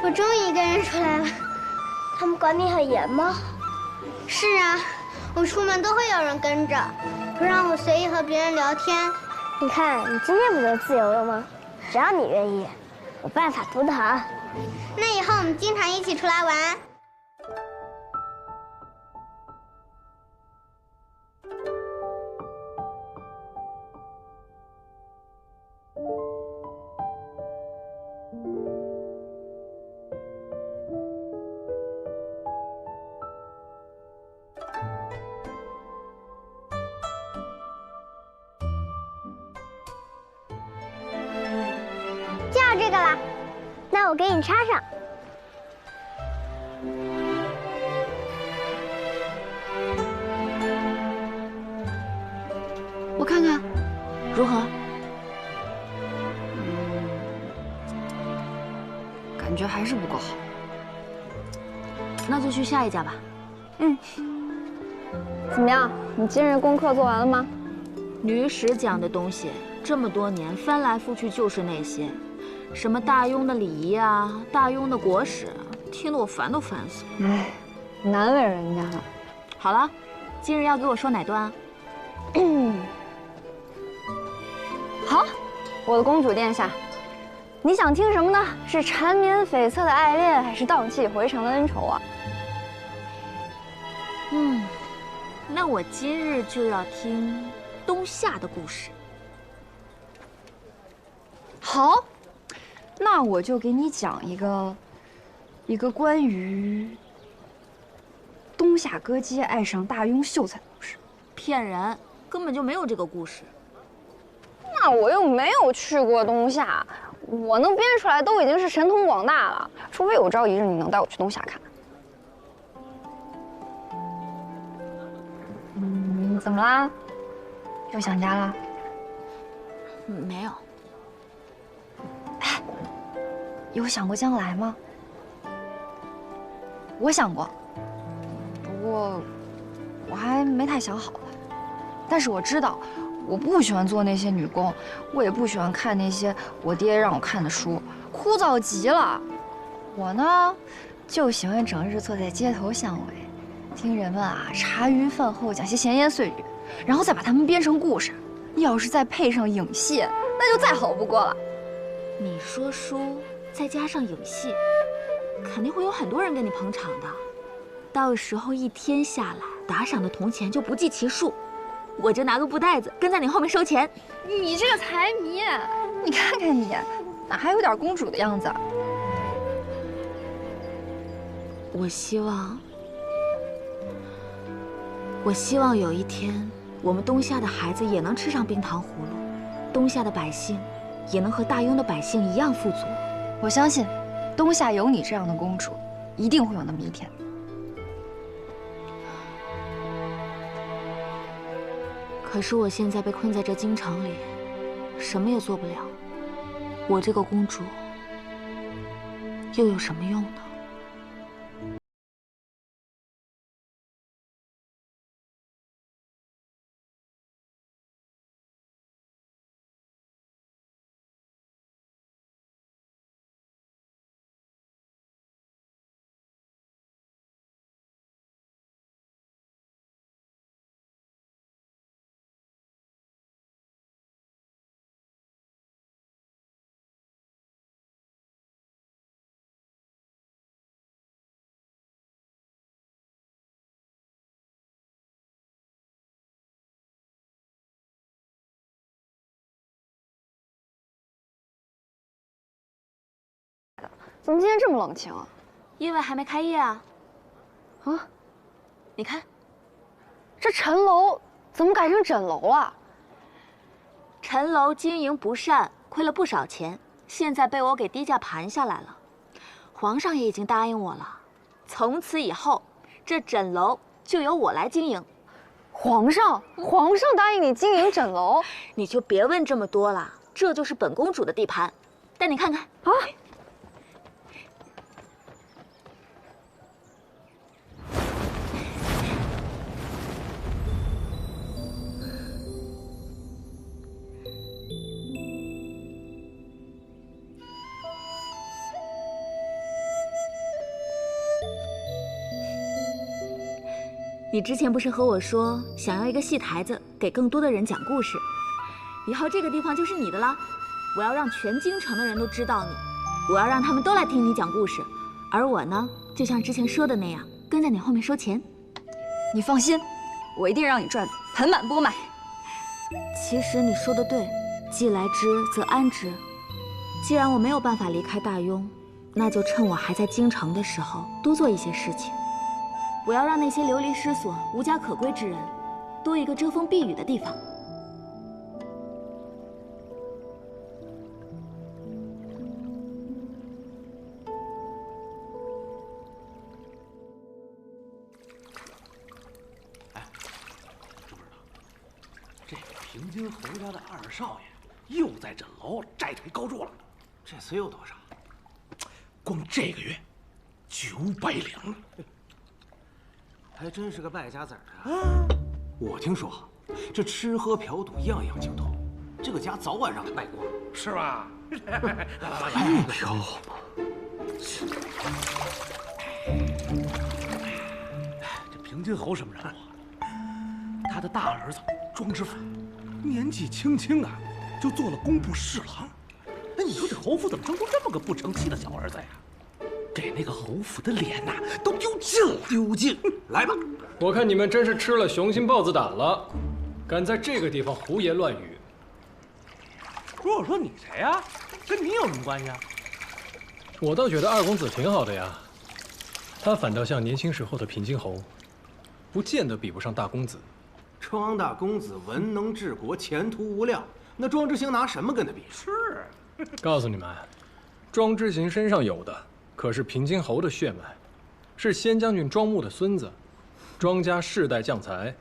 我终于一个人出来了。他们管你很严吗？是啊，我出门都会有人跟着，不让我随意和别人聊天。你看，你今天不就自由了吗？只要你愿意，我办法多的很。那以后我们经常一起出来玩。就要这个了，那我给你插上。我看看，如何？感觉还是不够好。那就去下一家吧。嗯。怎么样？你今日功课做完了吗？女史讲的东西，这么多年翻来覆去就是那些。什么大庸的礼仪啊，大庸的国史，听得我烦都烦死了。哎，难为人家了。好了，今日要给我说哪段啊？好，我的公主殿下，你想听什么呢？是缠绵悱恻的爱恋，还是荡气回肠的恩仇啊？那我今日就要听东夏的故事。好。那我就给你讲一个关于东夏歌姬爱上大庸秀才的故事。骗人，根本就没有这个故事。那我又没有去过东夏，我能编出来都已经是神通广大了。除非有朝一日你能带我去东夏看。怎么啦？又想家了？没有。有想过将来吗？我想过，不过我还没太想好。但是我知道，我不喜欢做那些女工，我也不喜欢看那些我爹让我看的书，枯燥极了。我呢，就喜欢整日坐在街头巷尾，听人们茶余饭后讲些闲言碎语，然后再把它们编成故事。要是再配上影戏，那就再好不过了。你说书。再加上影戏，肯定会有很多人给你捧场的。到时候一天下来，打赏的铜钱就不计其数，我就拿个布袋子跟在你后面收钱。你这个财迷，你看看你，哪还有点公主的样子啊？我希望有一天，我们东夏的孩子也能吃上冰糖葫芦，东夏的百姓也能和大庸的百姓一样富足。我相信，东夏有你这样的公主，一定会有那么一天。可是我现在被困在这京城里，什么也做不了。我这个公主又有什么用呢？怎么今天这么冷清啊？因为还没开业啊。啊，你看，这陈楼怎么改成枕楼了？陈楼经营不善，亏了不少钱，现在被我给低价盘下来了。皇上也已经答应我了，从此以后，这枕楼就由我来经营。皇上答应你经营枕楼，你就别问这么多了，这就是本公主的地盘，带你看看啊。你之前不是和我说想要一个戏台子，给更多的人讲故事？以后这个地方就是你的了。我要让全京城的人都知道你，我要让他们都来听你讲故事。而我呢，就像之前说的那样，跟在你后面收钱。你放心，我一定让你赚得盆满钵满。其实你说的对，既来之则安之。既然我没有办法离开大庸，那就趁我还在京城的时候多做一些事情。我要让那些流离失所、无家可归之人，多一个遮风避雨的地方。哎，知不知道，这平津侯家的二少爷又在枕楼债台高筑了？这厮有多少？光这个月900两。还真是个败家子儿啊！我听说，这吃喝嫖赌样样精通，这个家早晚让他败光，是吧？来，飘嘛！这平津侯什么人物？他的大儿子庄知府，年纪轻轻啊，就做了工部侍郎。那你说这侯府怎么生出这么个不成器的小儿子呀？给那个侯府的脸呐，都丢尽了！丢尽！来吧，我看你们真是吃了雄心豹子胆了，敢在这个地方胡言乱语。不是我说你谁呀？跟你有什么关系啊？我倒觉得二公子挺好的呀，他反倒像年轻时候的平津侯，不见得比不上大公子。庄大公子文能治国，前途无量，那庄之行拿什么跟他比？是。告诉你们，庄之行身上有的可是平津侯的血脉，是先将军庄牧的孙子，庄家世代将才。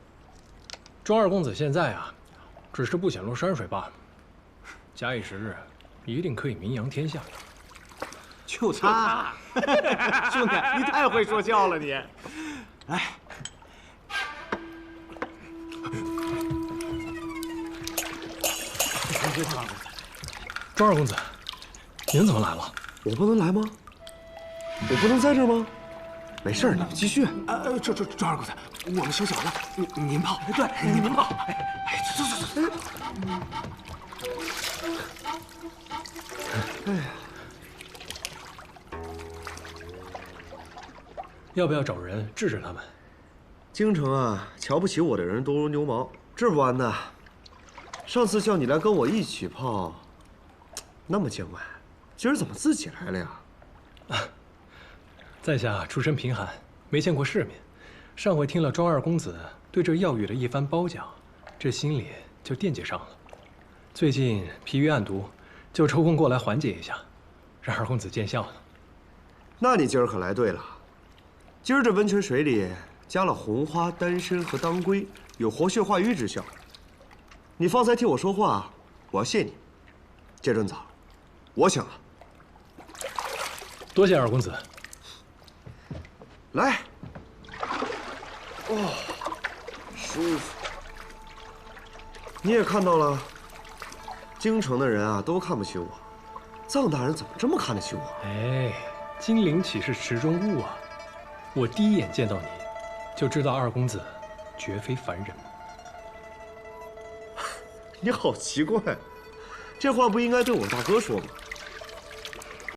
庄二公子现在啊，只是不显露山水罢了。假以时日，一定可以名扬天下。就他，兄弟，你太会说教了你。来，庄二公子，您怎么来了？我不能来吗？我不能在这儿吗？没事，你们继续。庄二公子，我们休息完了，您泡。对，您泡。走。哎呀，要不要找人治治他们？京城啊，瞧不起我的人多如牛毛，治不完的。上次叫你来跟我一起泡，那么见外，今儿怎么自己来了呀？在下出身贫寒，没见过世面。上回听了庄二公子对这药雨的一番褒奖，这心里就惦记上了。最近疲于案牍，就抽空过来缓解一下，让二公子见笑了。那你今儿可来对了。今儿这温泉水里加了红花、丹参和当归，有活血化瘀之效。你方才替我说话，我要谢你。这顿早，我请了。多谢二公子。来。哦，舒服。你也看到了，京城的人啊都看不起我，臧大人怎么这么看得起我？哎，金陵岂是池中物啊！我第一眼见到你，就知道二公子绝非凡人。你好奇怪，这话不应该对我大哥说吗？